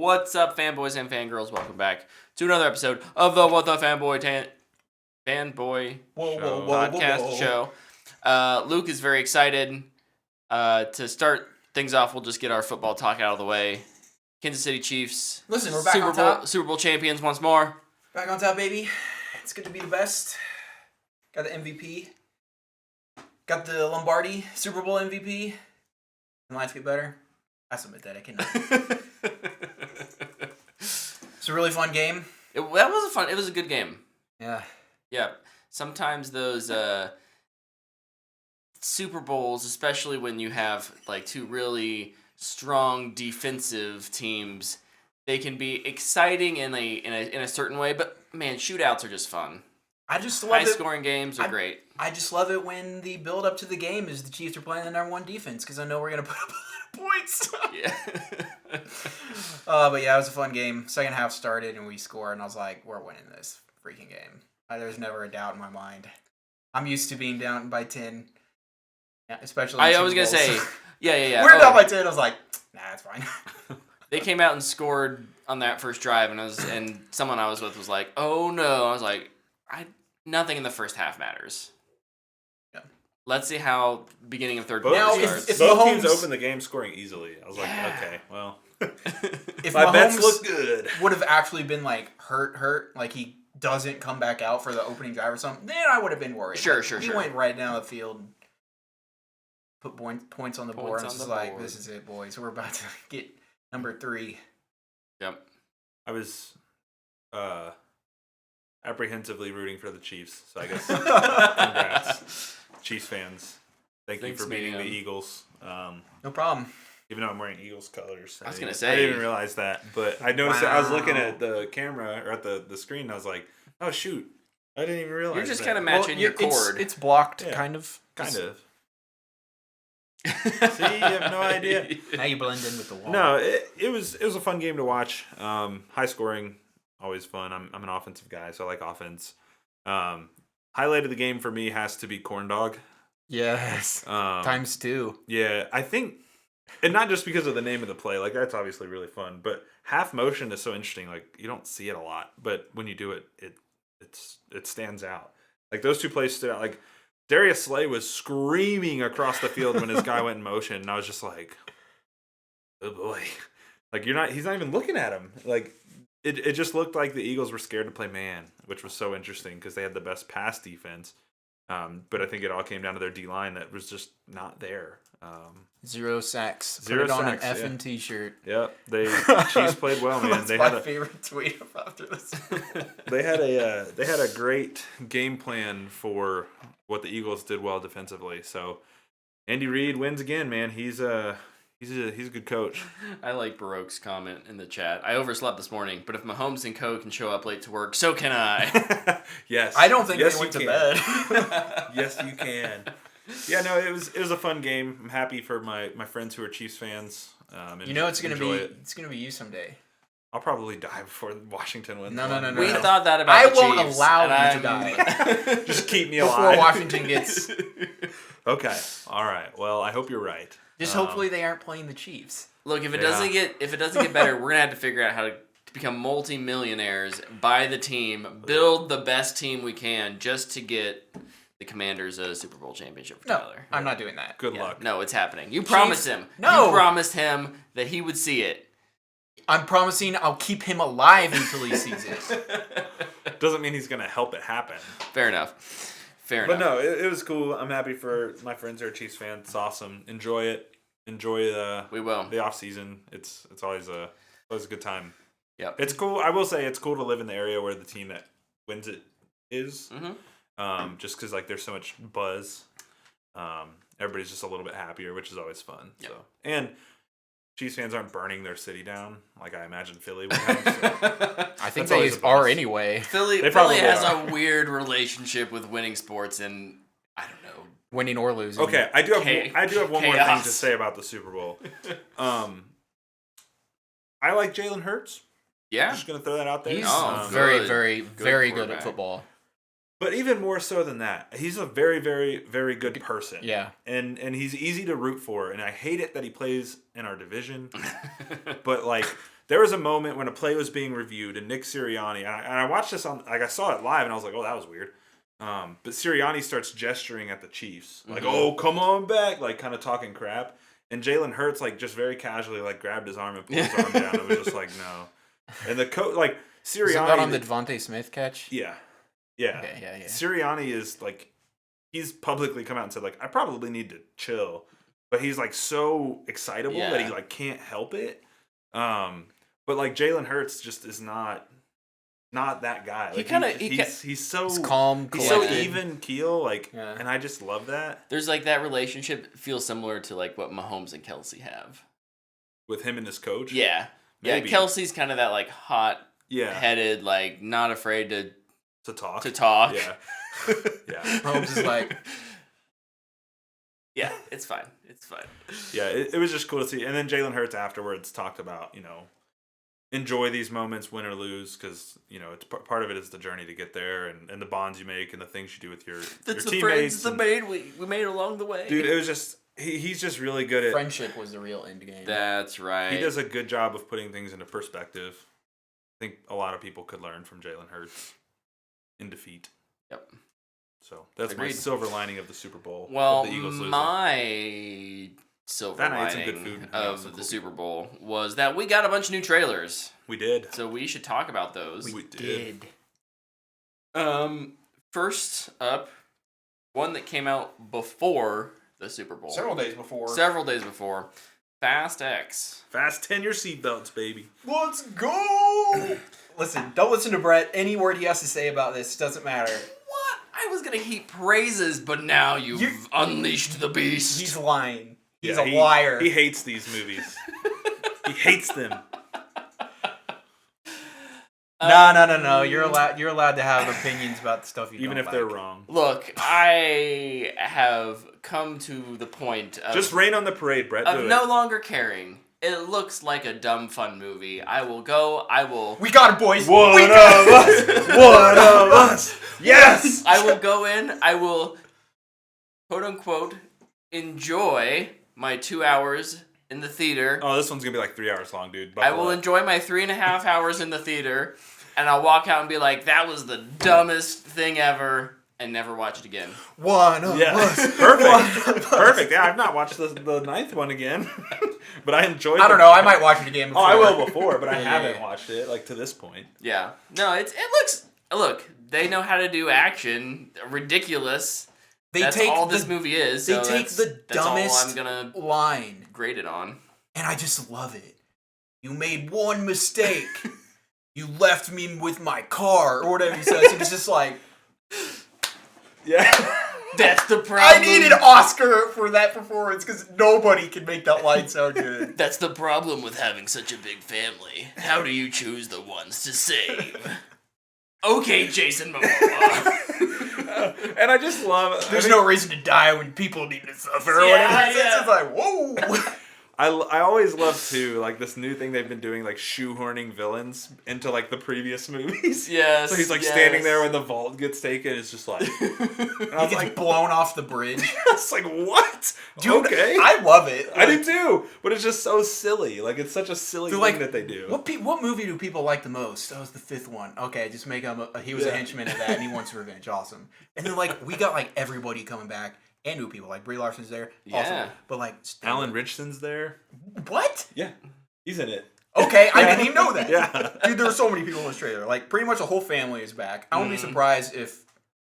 What's up, fanboys and fangirls? Welcome back to another episode of the What the Fanboy podcast show. Luke is very excited. To start things off, we'll just get our football talk out of the way. Kansas City Chiefs. Listen, we're back on top. Super Bowl champions once more. Back on top, baby. It's good to be the best. Got the MVP. Got the Lombardi Super Bowl MVP. Can life get better? I submit that. I cannot. It's a really fun game. It was a good game. Yeah. Yeah. Sometimes those Super Bowls, especially when you have like two really strong defensive teams, they can be exciting in a certain way. But man, shootouts are just fun. I just love High scoring games are great. I just love it when the build up to the game is the Chiefs are playing the number one defense because I know we're gonna put up a lot of points. Yeah. But yeah, it was a fun game. Second half started and we scored, and I was like, we're winning this freaking game. There's never a doubt in my mind. I'm used to being down by 10. Yeah, especially. I was gonna say, yeah. We're down by 10. I was like, nah, it's fine. They came out and scored on that first drive, and someone I was with was like, "Oh no!" I was like, nothing in the first half matters. Yeah. Let's see how beginning of third quarter starts. If both teams opened the game scoring easily. I was like, okay, well, if my bets Mahomes look good, would have actually been like hurt, like he doesn't come back out for the opening drive or something, then I would have been worried. Sure. He went right down the field, put points on the board, and just like, this is it, boys. We're about to get number 3. Yep. I was apprehensively rooting for the Chiefs, so I guess congrats, Chiefs fans. Thanks you for beating the Eagles. No problem. Even though I'm wearing Eagles colors. I was going to say. I didn't even realize that, but I noticed that I was looking at the camera, or at the screen, and I was like, oh shoot, I didn't even realize You're just that. kind of matching your cord. It's blocked, Yeah. kind of. Kind of. See, you have no idea. Now you blend in with the wall. No, it was a fun game to watch. High scoring, always fun. I'm an offensive guy, so I like offense. Highlight of the game for me has to be corn dog. Yes. Times 2. Yeah, I think, and not just because of the name of the play, like that's obviously really fun, but half motion is so interesting. Like you don't see it a lot, but when you do it, it stands out. Like those two plays stood out. Like Darius Slay was screaming across the field when his guy went in motion, and I was just like, oh boy. Like he's not even looking at him. Like it just looked like the Eagles were scared to play man, which was so interesting because they had the best pass defense. But I think it all came down to their D-line that was just not there. 0 sacks. Put 0 it on sacks, an effing t-shirt. Yep, Chiefs played well, man. That's my favorite tweet after this. They had a great game plan for what the Eagles did well defensively. So Andy Reid wins again, man. He's a good coach. I like Baroque's comment in the chat. I overslept this morning, but if Mahomes and Co can show up late to work, so can I. Yes. I don't think they went to bed. Yes, you can. Yeah, no, it was a fun game. I'm happy for my friends who are Chiefs fans. It's gonna be you someday. I'll probably die before Washington wins. No. We thought that about the Chiefs. I won't allow you to die. Just keep me alive. Before Washington gets... Okay. All right. Well, I hope you're right. Just hopefully they aren't playing the Chiefs. Look, if it doesn't get better, we're gonna have to figure out how to become multi-millionaires, buy the team, build the best team we can, just to get the Commanders a Super Bowl championship for Tyler. I'm not doing that. Good luck. No, it's happening. You promised him. No. You promised him that he would see it. I'm promising I'll keep him alive until he sees it. Doesn't mean he's gonna help it happen. Fair enough. But no, it was cool. I'm happy for my friends who are Chiefs fans. It's awesome. Enjoy it. Enjoy the off season. It's always a good time. Yep. It's cool. I will say it's cool to live in the area where the team that wins it is. Mm-hmm. Just because like there's so much buzz. Everybody's just a little bit happier, which is always fun. Yep. So and Chiefs fans aren't burning their city down like I imagine Philly would have. So I think they are anyway. Philly has a weird relationship with winning sports, and I don't know, winning or losing. Okay, I do have one more thing to say about the Super Bowl. I like Jalen Hurts. Yeah, I'm just gonna throw that out there. He's very good at football. But even more so than that, he's a very, very, very good person. Yeah. And he's easy to root for. And I hate it that he plays in our division. But, like, there was a moment when a play was being reviewed, and Nick Sirianni, and I watched this on, like, I saw it live, and I was like, oh, that was weird. But Sirianni starts gesturing at the Chiefs, like, oh, come on back, like, kind of talking crap. And Jalen Hurts, like, just very casually, like, grabbed his arm and pulled his arm down. It was just like, no. And the coach, like, Sirianni. Is that on the Devontae Smith catch? Yeah. Yeah. Okay, yeah. Sirianni is, like, he's publicly come out and said, like, I probably need to chill. But he's, like, so excitable that he, like, can't help it. But, like, Jalen Hurts just is not that guy. Like, he's so he's calm, he's so even keel, like, and I just love that. There's like that relationship feels similar to like what Mahomes and Kelsey have with him and his coach. Yeah, maybe. Yeah. Kelsey's kind of that like hot-headed, like not afraid to talk. Yeah, yeah. Mahomes is like, yeah, it's fine. Yeah, it was just cool to see. And then Jalen Hurts afterwards talked about, enjoy these moments, win or lose, because it's part of it is the journey to get there, and the bonds you make and the things you do with your teammates. We made along the way. Dude, it was just he's just really good at friendship was the real end game. That's right. He does a good job of putting things into perspective. I think a lot of people could learn from Jalen Hurts in defeat. Yep. So that's my silver lining of the Super Bowl. Well, the Eagles losing. My silver lining of the Super Bowl was that we got a bunch of new trailers. We did. So we should talk about those. We did. First up, one that came out before the Super Bowl. Several days before. Fast X. Fasten your seatbelts, baby. Let's go! Listen, don't listen to Brett. Any word he has to say about this doesn't matter. What? I was going to heap praises, but now you've unleashed the beast. He's lying. He's a liar. He hates these movies. He hates them. No. You're allowed to have opinions about the stuff you even don't if they're wrong. Look, I have come to the point of just rain on the parade, Brett. Of no longer caring. It looks like a dumb fun movie. I will go. We got it, boys. One of us. Yes. I will go in. I will, quote unquote, enjoy my 2 hours in the theater. Oh, this one's gonna be like 3 hours long, dude. I will enjoy my 3.5 hours in the theater, and I'll walk out and be like, "That was the dumbest thing ever," and never watch it again. One of us. Perfect. Yeah, I've not watched the ninth one again, but I enjoyed. I don't know. I might watch it again. Before. Oh, I will before, but I haven't watched it like to this point. Yeah. No, it looks. Look, they know how to do action. Ridiculous. That's all this movie is. They take the dumbest I'm gonna line, grade it on, and I just love it. You made one mistake. You left me with my car, or whatever he says. And it's just like, yeah, that's the problem. I need an Oscar for that performance because nobody can make that line sound good. That's the problem with having such a big family. How do you choose the ones to save? Okay, Jason Momoa. And I just love... There's no reason to die when people need to suffer. It's like, whoa. I always love, too, like, this new thing they've been doing, like, shoehorning villains into, like, the previous movies. Yes. So he's, like, standing there when the vault gets taken. It's just like... And I was like, blown off the bridge. It's like, what? Dude, okay. I love it. I do, too. But it's just so silly. Like, it's such a silly thing that they do. What movie do people like the most? That was the fifth one. Okay, just make him... he was a henchman of that, and he wants revenge. Awesome. And then, like, we got, like, everybody coming back. And new people, like Brie Larson's there. Yeah. Awesome. But like Alan Richardson's there. What? Yeah. He's in it. Okay, I didn't even know that. Yeah. Dude, there were so many people in this trailer. Like, pretty much the whole family is back. I wouldn't be surprised if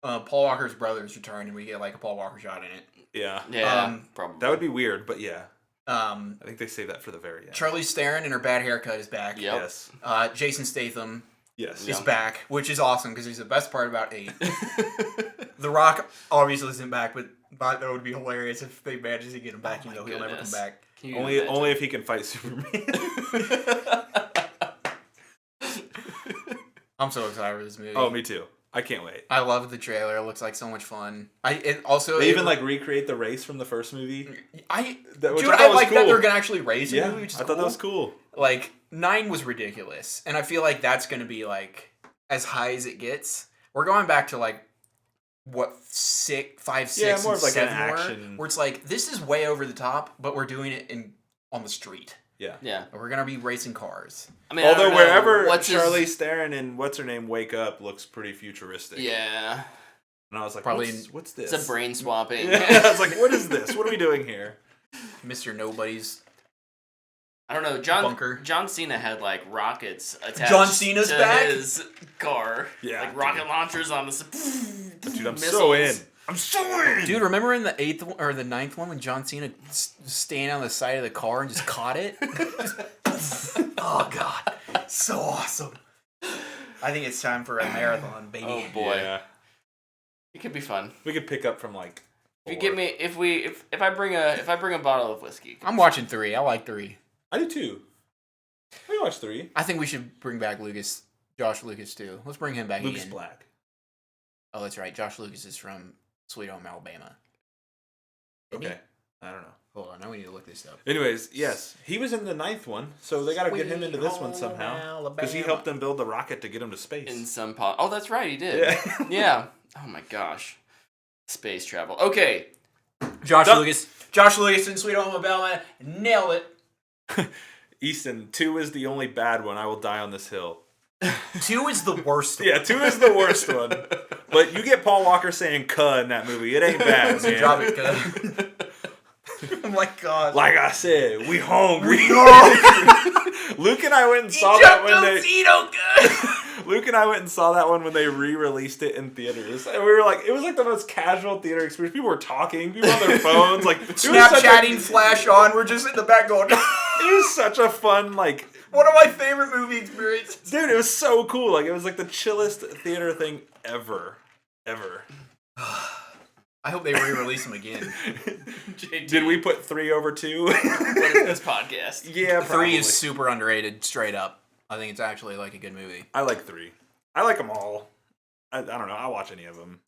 Paul Walker's brothers return and we get like a Paul Walker shot in it. Yeah. Yeah. Probably. That would be weird, but yeah. I think they save that for the very end. Charlize Theron and her bad haircut is back. Yep. Yes. Jason Statham is back, which is awesome because he's the best part about 8. The Rock obviously isn't back, but that would be hilarious if they manage to get him back. He'll never come back. Only if he can fight Superman. I'm so excited for this movie. Oh, me too. I can't wait. I love the trailer. It looks like so much fun. They even like recreate the race from the first movie. I like cool. that they're gonna actually race a movie. Which is I thought that was cool. Like 9 was ridiculous, and I feel like that's gonna be like as high as it gets. We're going back to like what 5, 6, more and of like 7 an action. where it's like this is way over the top, but we're doing it on the street. Yeah. Yeah. We're gonna be racing cars. I mean, I Although don't know, wherever what's Charlize Theron and what's her name wake up looks pretty futuristic. Yeah. And I was like, Probably what's this? It's a brain swapping. Yeah, I was like, what is this? What are we doing here? Mr. Nobody's. I don't know. John Cena had like rockets attached John Cena's to back? his car. Yeah, Like rocket dude. launchers on the Dude, I'm missiles. so in. I'm so in. Dude, remember in the 8th one, or the 9th one when John Cena standing on the side of the car and just caught it? Oh god, so awesome! I think it's time for a marathon, baby. Oh boy, Yeah. it could be fun. We could pick up from like. If you give me, if I bring a bottle of whiskey, I'm watching 3. I like 3. I do too. We can watch 3. I think we should bring back Josh Lucas too. Let's bring him back Lucas again. Black. Oh, that's right. Josh Lucas is from Sweet Home Alabama. Isn't he? Okay. I don't know. Hold on, now we need to look this up. Anyways, yes, he was in the 9th one, so they got to get him into this one Home somehow because he Alabama. helped them build the rocket to get him to space. in some pot. Oh, that's right, he did. Yeah. Yeah. Oh my gosh, space travel. Okay. Josh Lucas in Sweet Home Alabama. Nailed it. Easton, 2 is the only bad one. I will die on this hill. 2 is the worst. Yeah, 2 is the worst one. But you get Paul Walker saying "cuh" in that movie. It ain't bad, man. Drop it, cuz. Oh my god. Like I said, we hungry. Luke and I went and saw that when Luke and I went and saw that one when they re-released it in theaters. And we were like, it was like the most casual theater experience. People were talking, people on their phones, like Snapchatting, flash on. We're just in the back going. It was such a fun, like, One of my favorite movie experiences. dude, it was so cool. Like, it was like the chillest theater thing ever. I hope they re-release them again. JD, Did we put 3 over 2? what is this podcast? Yeah, probably. 3 is super underrated, straight up. I think it's actually like a good movie. I like 3. I like them all. I don't know. I'll watch any of them.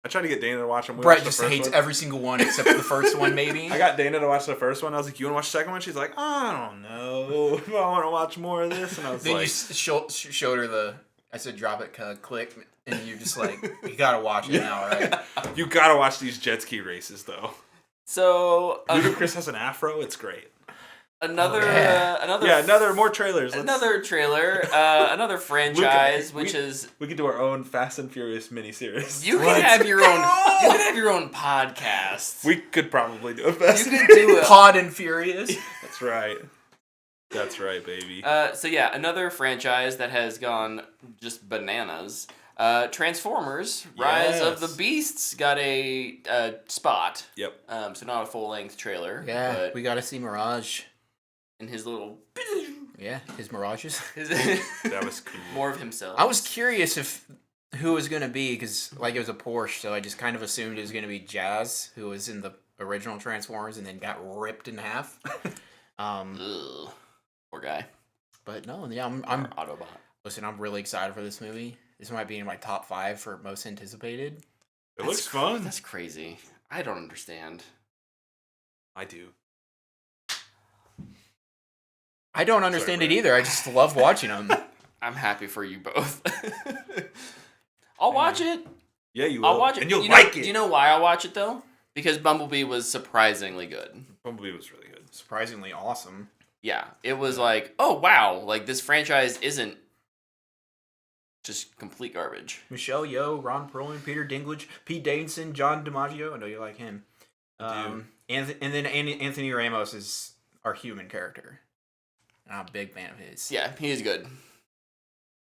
I tried to get Dana to watch them. Brett just hates every single one except the first one, maybe. I got Dana to watch the first one. I was like, "You want to watch the second one?" She's like, "I don't know if I want to watch more of this." And I was Then like, you showed her the. I said, "Drop it, click," and you're just like, "You gotta watch it now, right?" "You gotta watch these jet ski races, though." So Ludacris has an afro. It's great. another More trailers. Another trailer, another franchise, which is we could do our own Fast and Furious miniseries. you can have your own. You can have your own podcast. We could probably do a Fast. You could do it. Pod and Furious. That's right. That's right, baby. So yeah, another franchise that has gone just bananas. Transformers: Rise of the Beasts got a spot. Yep. So not a full length trailer. Yeah, but we gotta see Mirage. in his little. Yeah, his Mirages. That was cool. More of himself. I was curious who it was gonna be because like it was a Porsche, so I just kind of assumed it was gonna be Jazz, who was in the original Transformers and then got ripped in half. Ugh. Poor guy. But no, yeah, I'm Autobot. listen. I'm really excited for this movie. This might be in my top 5 for most anticipated. It looks fun. That's crazy. I don't understand. I do. I don't understand it either. I just love watching them. I'm happy for you both. I'll watch it. Yeah, you will. I'll watch it. And you'll it. like Do it. you know why I'll watch it though? Because Bumblebee was surprisingly good. Bumblebee was really good. Surprisingly awesome. Yeah, it was like, oh wow, like this franchise isn't just complete garbage. Michelle Yeoh, Ron Perlman, Peter Dinklage, Pete Davidson, John DiMaggio. I know you like him. And then Anthony Ramos is our human character. I'm a big fan of his. Yeah, he is good.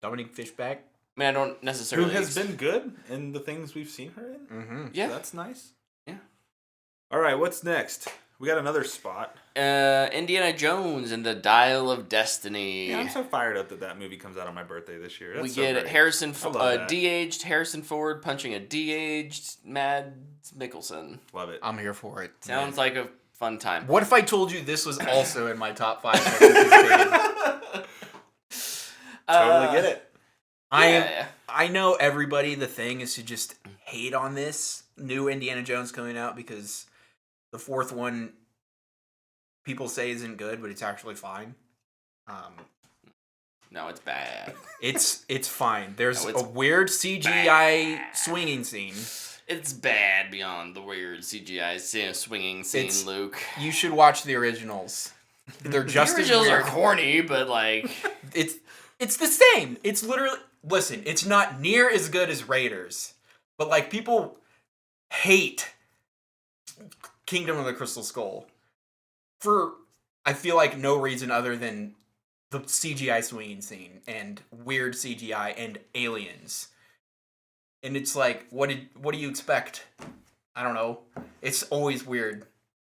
Dominique Fishback. I mean, I don't necessarily. Who has been good in the things we've seen her in. Mm-hmm. Yeah, So that's nice. Yeah. All right, what's next? We got another spot. Indiana Jones and the Dial of Destiny. Yeah, I'm so fired up that movie comes out on my birthday this year. That's we so get great. de-aged Harrison Ford punching a de-aged Mads Mikkelsen. Love it. I'm here for it. Sounds like a fun time. What if I told you this was also in my top 5 most anticipated? Totally get it. I know everybody. The thing is to just hate on this new Indiana Jones coming out because the 4th one people say isn't good, but it's actually fine. No, it's bad. It's fine. There's No, it's a weird CGI swinging scene. It's bad beyond the weird CGI swinging scene, Luke. You should watch the originals. They're just the as originals weird. are corny, but like It's the same. It's literally listen. It's not near as good as Raiders, but like people hate Kingdom of the Crystal Skull for I feel like no reason other than the CGI swinging scene and weird CGI and aliens. And it's like, what do you expect? I don't know. It's always weird.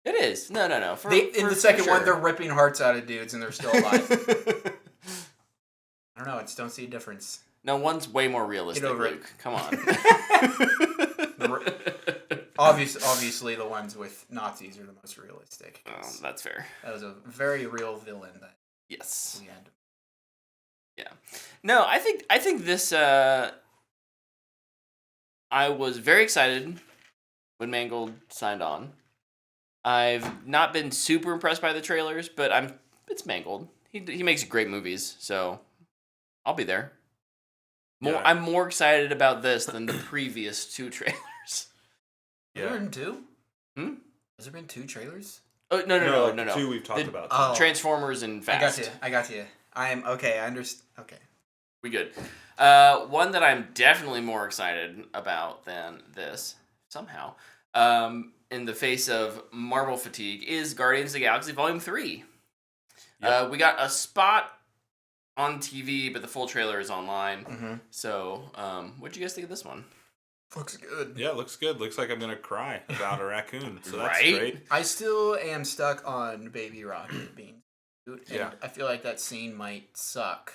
it is. No. In the second one, sure. they're ripping hearts out of dudes and they're still alive. I don't know. I just don't see a difference. No, one's way more realistic. Get over it. Luke. Come on. Obviously, the ones with Nazis are the most realistic. Oh, that's fair. That was a very real villain that Yes. we had. Yeah. No, I think this. I was very excited when Mangold signed on. I've not been super impressed by the trailers, but it's Mangold. He makes great movies, so I'll be there. Yeah. I'm more excited about this than the previous two trailers. Has there been two? Hmm? Has there been two trailers? Oh no. Two we've talked about. Oh. Transformers and Fast. I got you. I am okay. I understand. Okay. We good. One that I'm definitely more excited about than this, somehow, in the face of Marvel fatigue, is Guardians of the Galaxy Volume 3. Yep. We got a spot on TV, but the full trailer is online. Mm-hmm. So, what'd you guys think of this one? Looks good. Yeah, it looks good. Looks like I'm gonna cry about a raccoon. So that's Right? great. I still am stuck on Baby Rocket being cute, and Yeah. I feel like that scene might suck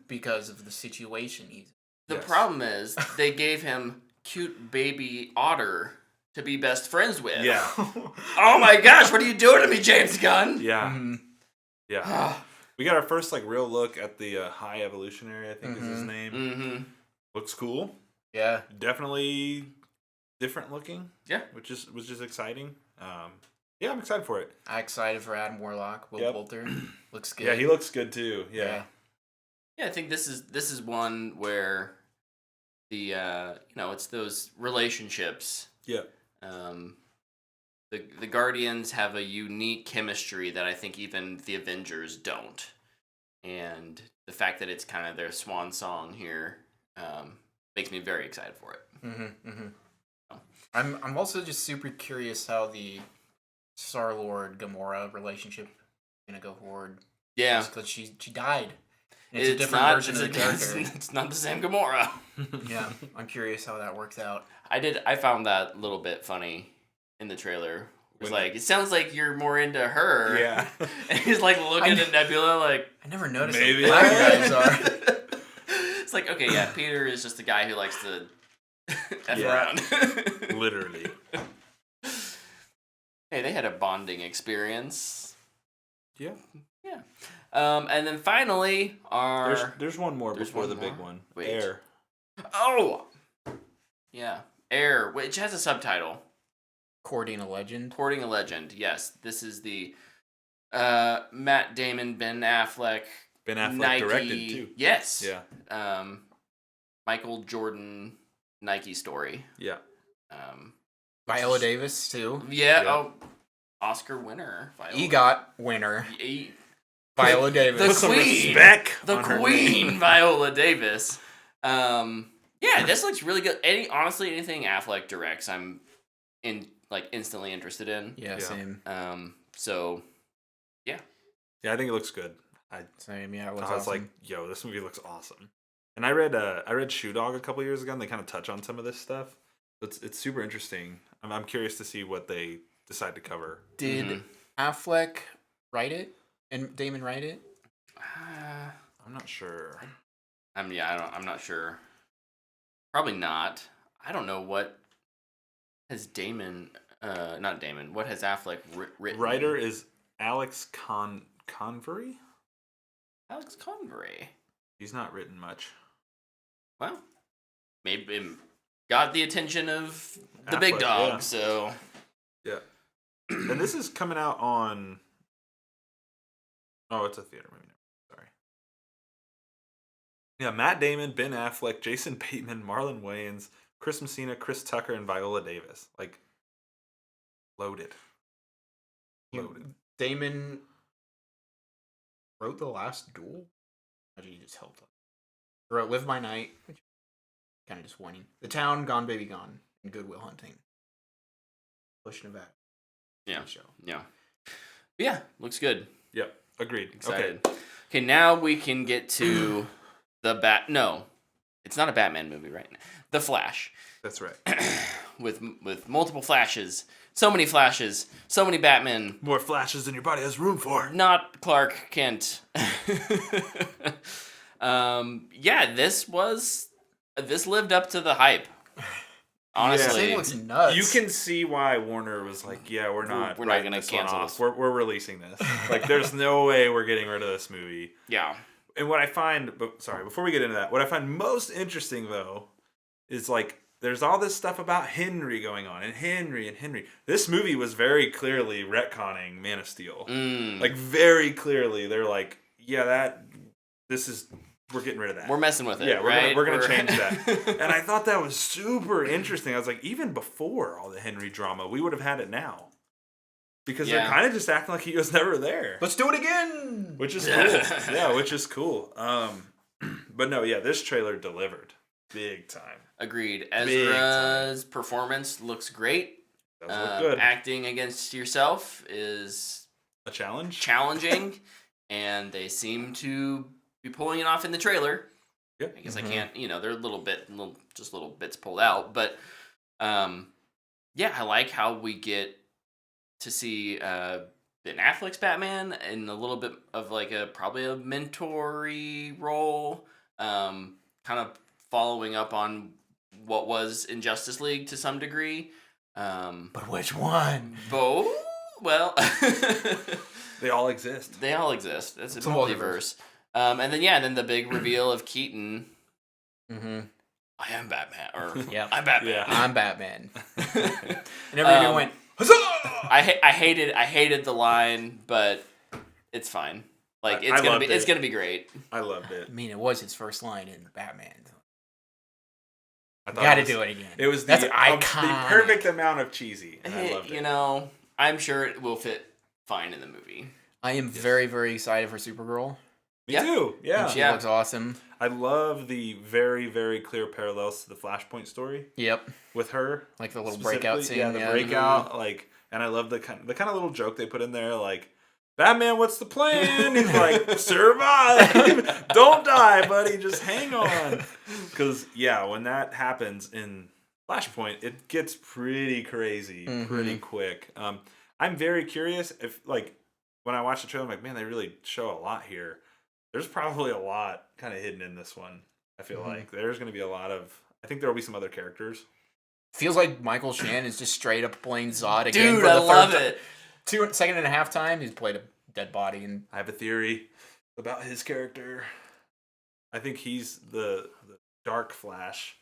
because of the situation he's in. The Yes. problem is, they gave him cute baby otter to be best friends with. Yeah. Oh my gosh, what are you doing to me, James Gunn? Yeah. Mhm. Yeah. We got our first real look at the High Evolutionary, I think is his Mhm. name. Mm-hmm. Looks cool. Yeah. Definitely different looking. Yeah. Which is exciting. Yeah, I'm excited for it. I'm excited for Adam Warlock. Will Yep. Poulter looks good. Yeah, he looks good too. Yeah. Yeah, I think this is one where the it's those relationships. Yeah. The Guardians have a unique chemistry that I think even the Avengers don't, and the fact that it's kind of their swan song here makes me very excited for it. Mm-hmm, mm-hmm. I'm also just super curious how the Star-Lord Gamora relationship is gonna go forward. Yeah, because she died. And it's a different version of the character. It's not the same Gamora. Yeah, I'm curious how that works out. I found that a little bit funny in the trailer. It was When- like, it sounds like you're more into her. Yeah. And he's like looking at Nebula like, I never noticed Maybe. how black guys are. It's like, okay, yeah, Peter is just a guy who likes to F Yeah. around. Literally. Hey, they had a bonding experience. Yeah. Yeah. And then finally, There's one more There's before one the big more? one. Wait. Air. Oh! Yeah. Air, which has a subtitle. Courting a legend. Courting a Legend. Yes, this is the Matt Damon, Ben Affleck, Ben Affleck Nike. directed too. Yes. Yeah. Michael Jordan Nike story. Yeah. Viola Davis too. Yeah. Yeah. Oh, Oscar winner. Viola. EGOT winner. E- Viola The Davis. Put some queen. respect the on her Queen, name. Viola Davis. Yeah, this looks really good. Honestly, anything Affleck directs, I'm instantly interested in. Yeah, Yeah. same. So Yeah, I think it looks good. Same. Yeah, it was I was awesome. like, yo, this movie looks awesome. And I read Shoe Dog a couple years ago, and they kind of touch on some of this stuff. It's super interesting. I'm curious to see what they decide to cover. Did Mhm. Affleck write it and Damon write it? I'm not sure. I'm not sure. Probably not. I don't know what has Damon. Not Damon. What has Affleck written? Writer is Alex Convery. Alex Convery. He's not written much. Well, maybe got the attention of the big Affleck, dog. yeah. So Yeah. And this is coming out on. Oh, it's a theater movie. Sorry. Yeah, Matt Damon, Ben Affleck, Jason Bateman, Marlon Wayans, Chris Messina, Chris Tucker, and Viola Davis. Loaded. Loaded. Damon wrote The Last Duel. Actually, he just helped. He wrote Live by Night, which kind of disappointing. The Town, Gone Baby Gone, and Good Will Hunting. Bush, Nevada. Yeah. Show. Yeah. Yeah, looks good. Yep, agreed. Excited. Okay, now we can get to No, it's not a Batman movie, right? The Flash. That's right. with multiple flashes, so many Batman. More flashes than your body has room for. Not Clark Kent. Yeah, this lived up to the hype. Honestly, This thing looks nuts. You can see why Warner was like, "Yeah, we're not going to cancel this. We're releasing this. Like, there's no way we're getting rid of this movie." Yeah. And what I find, before we get into that, what I find most interesting though is like there's all this stuff about Henry going on and Henry. This movie was very clearly retconning Man of Steel. Like very clearly, they're like, "Yeah, we're getting rid of that. We're messing with it. Yeah, we're gonna change that." that. And I thought that was super interesting. I was like, even before all the Henry drama, we would have had it now. Because they're kind of just acting like he was never there. Let's do it again! Which is cool. Yeah, which is cool. But no, yeah, this trailer delivered. Big time. Agreed. Ezra's performance looks great. Does look good. Acting against yourself is A challenge? challenging, and they seem to be pulling it off in the trailer. Yep. I guess I can't, they're little bits pulled out, but yeah, I like how we get to see Ben Affleck's Batman in a little bit of like probably a mentor-y role, kind of following up on what was in Justice League to some degree. But which one? Both? Well, They all exist. they all exist. It's a It's a multiverse. And then the big reveal of Keaton. Mm-hmm. I am Batman, or Yeah. I'm Batman. Yeah. I'm Batman. And everybody went, huzzah! I hated the line, but it's fine. Like it's gonna be great. I loved it. I mean, it was his first line in Batman. I Got to do it again. It was That's the iconic. perfect amount of cheesy. And I loved it. I'm sure it will fit fine in the movie. I am very, very excited for Supergirl. Me Yeah. too. Yeah. And she looks awesome. I love the very, very clear parallels to the Flashpoint story Yep. with her. Like the little breakout scene. Yeah, the breakout. Like, and I love the kind of little joke they put in there, like, Batman, what's the plan? He's like, survive. Don't die, buddy. Just hang on. Because, yeah, when that happens in Flashpoint, it gets pretty crazy pretty quick. I'm very curious if, like, when I watch the trailer, I'm like, man, they really show a lot here. There's probably a lot kind of hidden in this one. I feel like there's going to be a lot of, I think there will be some other characters. Feels like Michael Shannon is just straight up playing Zod again. Dude, for the I love third it. Second and a half time, he's played a dead body. And I have a theory about his character. I think he's the Dark Flash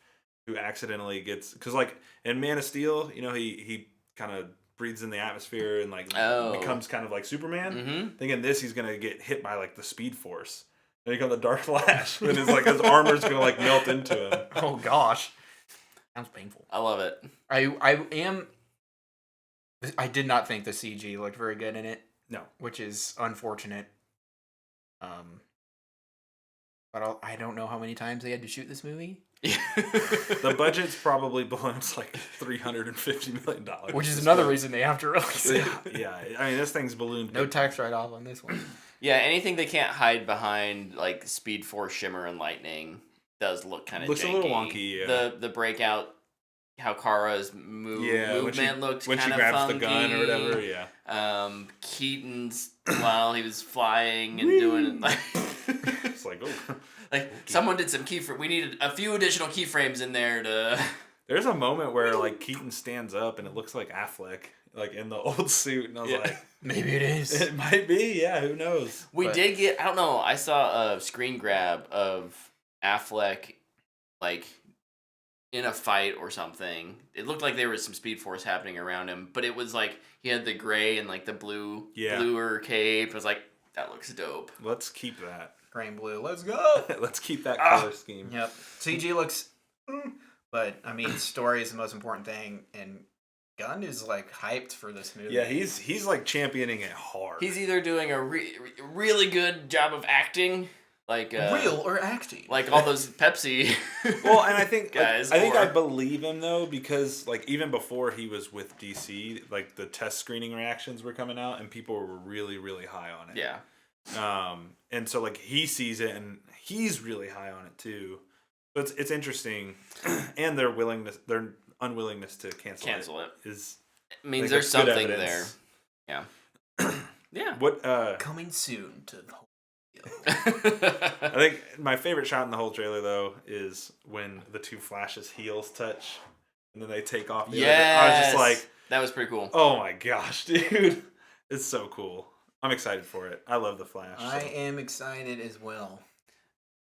who accidentally gets, because like in Man of Steel, he kind of breathes in the atmosphere and like becomes kind of like Superman. Mm-hmm. I think in this he's gonna get hit by like the Speed Force. And he becomes the Dark Flash, and it's like his armor's gonna like melt into him. oh gosh, sounds painful. I love it. I did not think the CG looked very good in it. No, which is unfortunate. But I don't know how many times they had to shoot this movie. the budget's probably blown. It's like $350 million, which is another reason they have to release it. Yeah. I mean, this thing's ballooned. No tax write-off on this one. Yeah, anything they can't hide behind, like Speed Force, Shimmer, and Lightning, does look kind of looks janky. a little wonky. Yeah. The breakout, how Kara's movement looked when kind she of grabs funky. the gun or whatever. Yeah. Keaton's while he was flying and doing it, like it's like someone did some keyframe. We needed a few additional keyframes in there to. There's a moment where like Keaton stands up and it looks like Affleck, like in the old suit, and I was like, maybe it is. It might be. Yeah, who knows? We did get. I don't know. I saw a screen grab of Affleck, like in a fight or something. It looked like there was some Speed Force happening around him, but it was like he had the gray and like the bluer cape. I was like, that looks dope. Let's keep that. Gray and blue. Let's go. Let's keep that color scheme. Yep. CG looks, but I mean, story is the most important thing, and Gunn is like hyped for this movie. Yeah, he's like championing it hard. He's either doing a really good job of acting, like real or acting, like all those Pepsi. Well, and I think guys, I believe him though, because like even before he was with DC, like the test screening reactions were coming out and people were really, really high on it. Yeah. And so like he sees it and he's really high on it too. So it's interesting, and their unwillingness to cancel it is means like, there's something there. Yeah. Yeah. What coming soon to the I think my favorite shot in the whole trailer though is when the two Flash's heels touch and then they take off. I was just like, that was pretty cool. Oh my gosh, dude, it's so cool. I'm excited for it. I love the Flash. I am excited as well.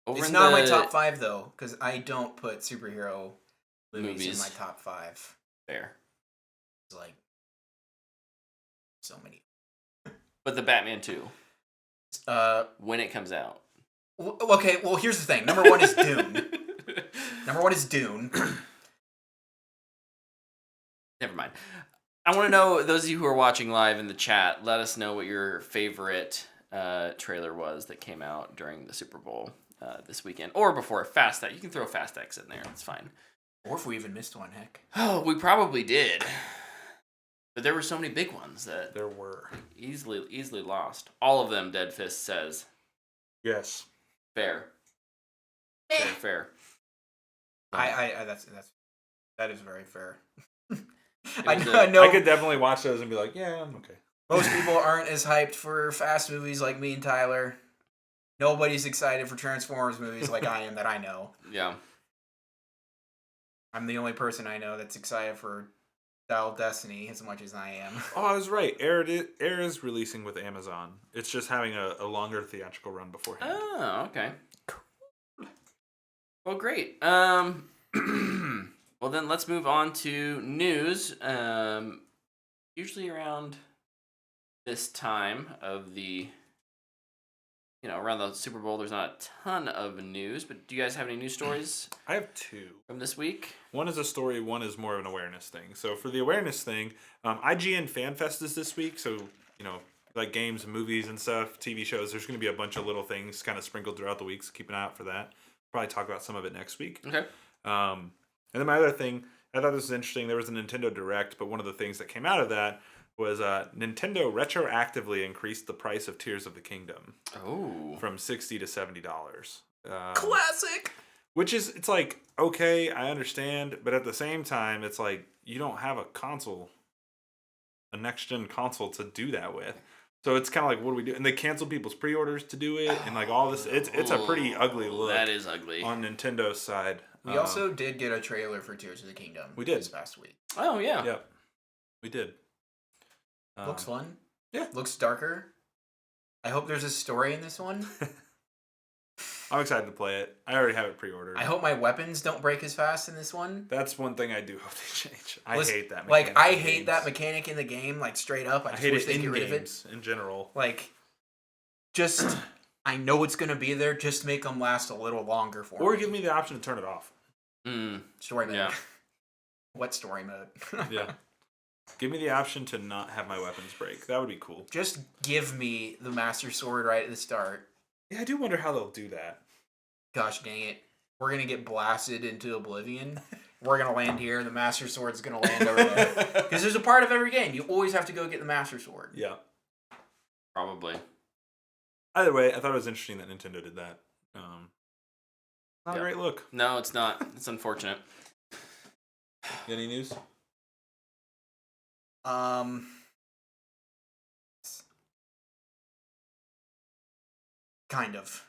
It's not my top 5 though, because I don't put superhero movies in my top 5. Fair. It's like so many. But the Batman 2. When it comes out. Okay, well here's the thing. Number 1 is Dune. Never mind. I want to know, those of you who are watching live in the chat, let us know what your favorite trailer was that came out during the Super Bowl this weekend. Or before Fast X. You can throw Fast X in there. It's fine. Or if we even missed one, heck. Oh, we probably did. But there were so many big ones that there were easily lost. All of them, Dead Fist says. Yes. Fair. Fair. That is very fair. I know. I could definitely watch those and be like, yeah, I'm okay. Most people aren't as hyped for Fast movies like me and Tyler. Nobody's excited for Transformers movies like I am that I know. Yeah. I'm the only person I know that's excited for Dial Destiny as much as I am. Oh, I was right. Air is releasing with Amazon. It's just having a longer theatrical run beforehand. Oh, okay. Cool. Well, great. Well, then let's move on to news. Usually around this time of the, around the Super Bowl, there's not a ton of news, but do you guys have any news stories? I have 2. From this week? One is a story, one is more of an awareness thing. So for the awareness thing, IGN FanFest is this week, so, like games, movies and stuff, TV shows, there's going to be a bunch of little things kind of sprinkled throughout the week, so keep an eye out for that. Probably talk about some of it next week. Okay. And then my other thing, I thought this was interesting. There was a Nintendo Direct, but one of the things that came out of that was Nintendo retroactively increased the price of Tears of the Kingdom. Oh. From $60 to $70. Classic! Which is, it's like, okay, I understand, but at the same time, it's like, you don't have a next-gen console to do that with. So it's kind of like, what do we do? And they cancel people's pre-orders to do it, and like all this. It's a pretty ugly look. That is ugly. On Nintendo's side. We also did get a trailer for Tears of the Kingdom. We did. This past week. Oh, yeah. Yep. We did. Looks fun. Yeah. Looks darker. I hope there's a story in this one. I'm excited to play it. I already have it pre-ordered. I hope my weapons don't break as fast in this one. That's one thing I do hope they change. I hate that mechanic. Like, I hate that mechanic in the game, like, straight up. I just hate wish it they'd in get rid of it. games in general. Like, just, I know it's going to be there, just make them last a little longer for me. Or give me the option to turn it off. Story mode. Yeah. What story mode? Yeah. Give me the option to not have my weapons break. That would be cool. Just give me the Master Sword right at the start. Yeah, I do wonder how they'll do that. Gosh dang it. We're going to get blasted into oblivion. We're going to land here. The Master Sword's going to land over there. Because there's a part of every game. You always have to go get the Master Sword. Yeah. Probably. Either way, I thought it was interesting that Nintendo did that. Not a great look. No, it's not. It's unfortunate. Any news? Kind of.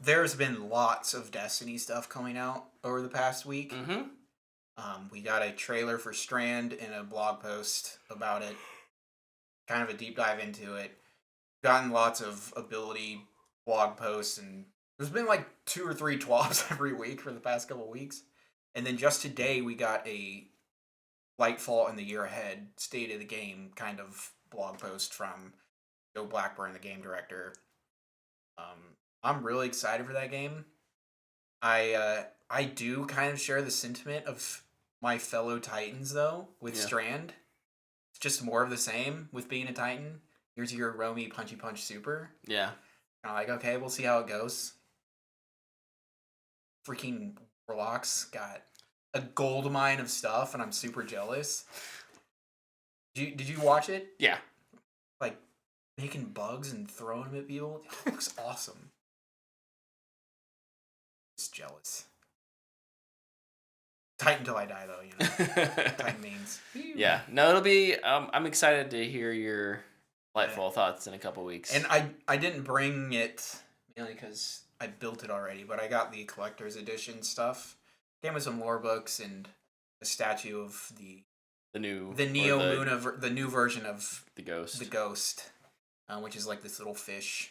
There's been lots of Destiny stuff coming out over the past week. Mm-hmm. We got a trailer for Strand and a blog post about it. Kind of a deep dive into it. Gotten lots of ability blog posts, and there's been like 2 or 3 TWABs every week for the past couple weeks. And then just today we got a Lightfall in the Year Ahead State of the Game kind of blog post from Joe Blackburn, the game director. I'm really excited for that game. I do kind of share the sentiment of my fellow Titans, though, with Yeah. Strand. It's just more of the same with being a Titan. Here's your Romy Punchy Punch Super. Yeah. I'm like, okay, we'll see how it goes. Freaking Warlock's got a gold mine of stuff, and I'm super jealous. Did you watch it? Yeah. Like, making bugs and throwing them at people? It looks awesome. Just jealous. Titan till I die, though, you know. Titan means. Yeah. No, it'll be. I'm excited to hear your Lightfall thoughts in a couple weeks. And I didn't bring it mainly because I built it already, but I got the collector's edition stuff. Came with some lore books and a statue of the new Neo Luna, the new version of the Ghost. Which is like this little fish.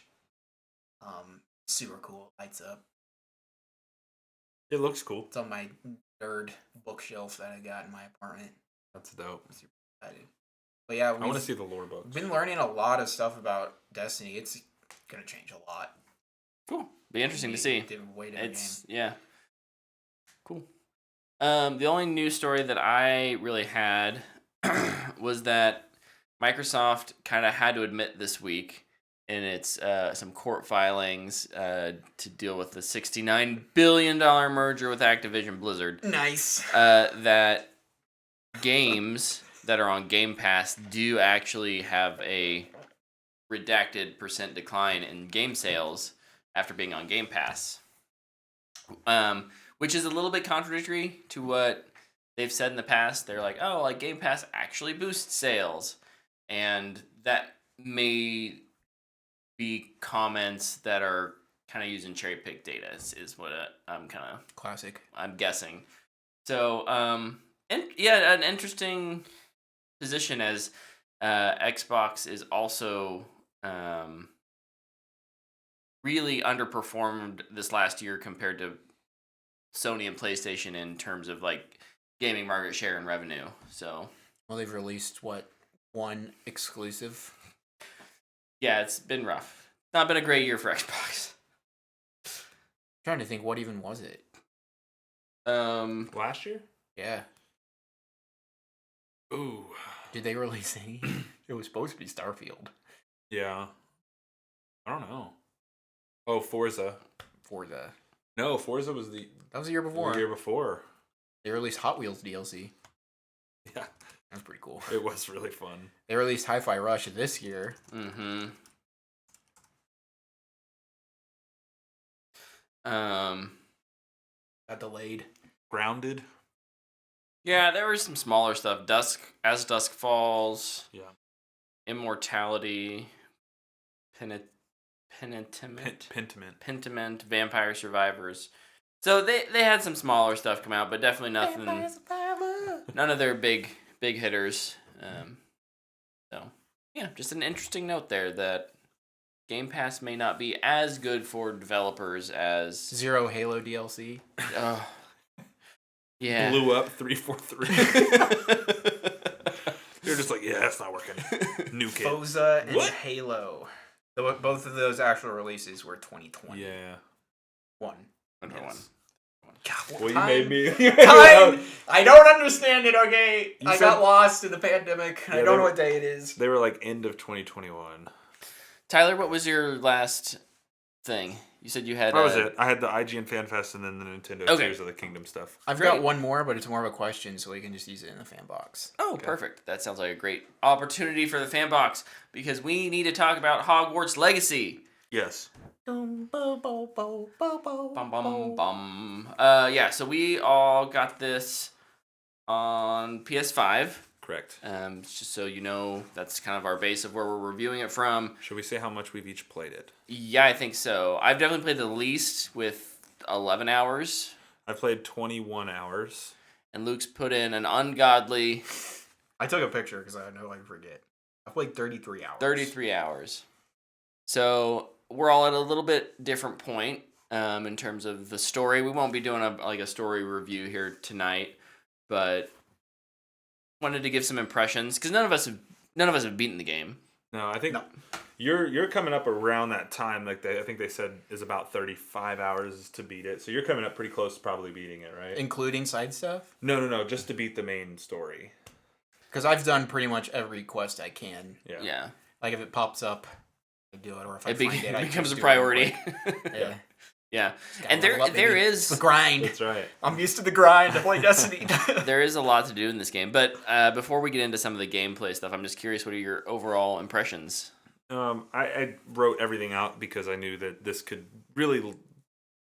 Super cool. Lights up. It looks cool. It's on my nerd bookshelf that I got in my apartment. That's dope. I'm super excited. But yeah, I want to see the lore books. Been learning a lot of stuff about Destiny. It's gonna change a lot. Cool. Be interesting to see. It's yeah. Cool. The only news story that I really had was that Microsoft kind of had to admit this week in its some court filings to deal with the $69 billion merger with Activision Blizzard. Nice. That games that are on Game Pass do actually have a redacted % decline in game sales after being on Game Pass. Which is a little bit contradictory to what they've said in the past. They're like, oh, like Game Pass actually boosts sales. And that may be comments that are kind of using cherry pick data is what I'm kind of... Classic. I'm guessing. So, and yeah, an interesting position as Xbox is also really underperformed this last year compared to Sony and PlayStation in terms of like gaming market share and revenue. So, well, they've released one exclusive. Yeah, it's been rough. Not been a great year for Xbox. Trying to think, what even was it? Last year? Yeah. Ooh. Did they release any? It was supposed to be Starfield. Yeah. I don't know. Oh, Forza. No, Forza was that was the year before. The year before. They released Hot Wheels DLC. Yeah. That's pretty cool. It was really fun. They released Hi-Fi Rush this year. Mm-hmm. Got delayed. Grounded. Yeah, there was some smaller stuff. As Dusk Falls. Yeah. Immortality. Pentiment. Vampire Survivors. So they had some smaller stuff come out, but definitely nothing. None of their big hitters. So yeah, just an interesting note there that Game Pass may not be as good for developers as Zero Halo DLC. Yeah. Blew up 343. You're just like, yeah, that's not working. New kid. Forza and Halo. Both of those actual releases were 2020. Yeah. One. Yes. God, well, you made me. Time? I don't understand it, okay? I got lost in the pandemic. Yeah, I don't know what day it is. They were like end of 2021. Tyler, what was your last thing? You said you had... That was it. I had the IGN Fan Fest and then the Nintendo Tears of the Kingdom stuff. I've got one more, but it's more of a question, so we can just use it in the fan box. Oh, okay. Perfect. That sounds like a great opportunity for the fan box, because we need to talk about Hogwarts Legacy. Yes. Yeah, so we all got this on PS5. Correct. Just so you know, that's kind of our base of where we're reviewing it from. Should we say how much we've each played it? Yeah, I think so. I've definitely played the least with 11 hours. I played 21 hours. And Luke's put in an ungodly... I took a picture because I know I forget. I played 33 hours. 33 hours. So we're all at a little bit different point in terms of the story. We won't be doing a story review here tonight, but wanted to give some impressions because none of us have beaten the game. No, I think No. you're coming up around that time. Like I think they said is about 35 hours to beat it. So you're coming up pretty close to probably beating it, right? Including side stuff? No, just to beat the main story. Because I've done pretty much every quest I can. Yeah. Like if it pops up, I do it, or if I It find it, I becomes just a do it real priority. quick. Yeah. Yeah. Gotta And level up, there baby. is It's the grind. That's right. I'm used to the grind to play Destiny. there is a lot to do in this game. But before we get into some of the gameplay stuff, I'm just curious, what are your overall impressions? I wrote everything out because I knew that this could really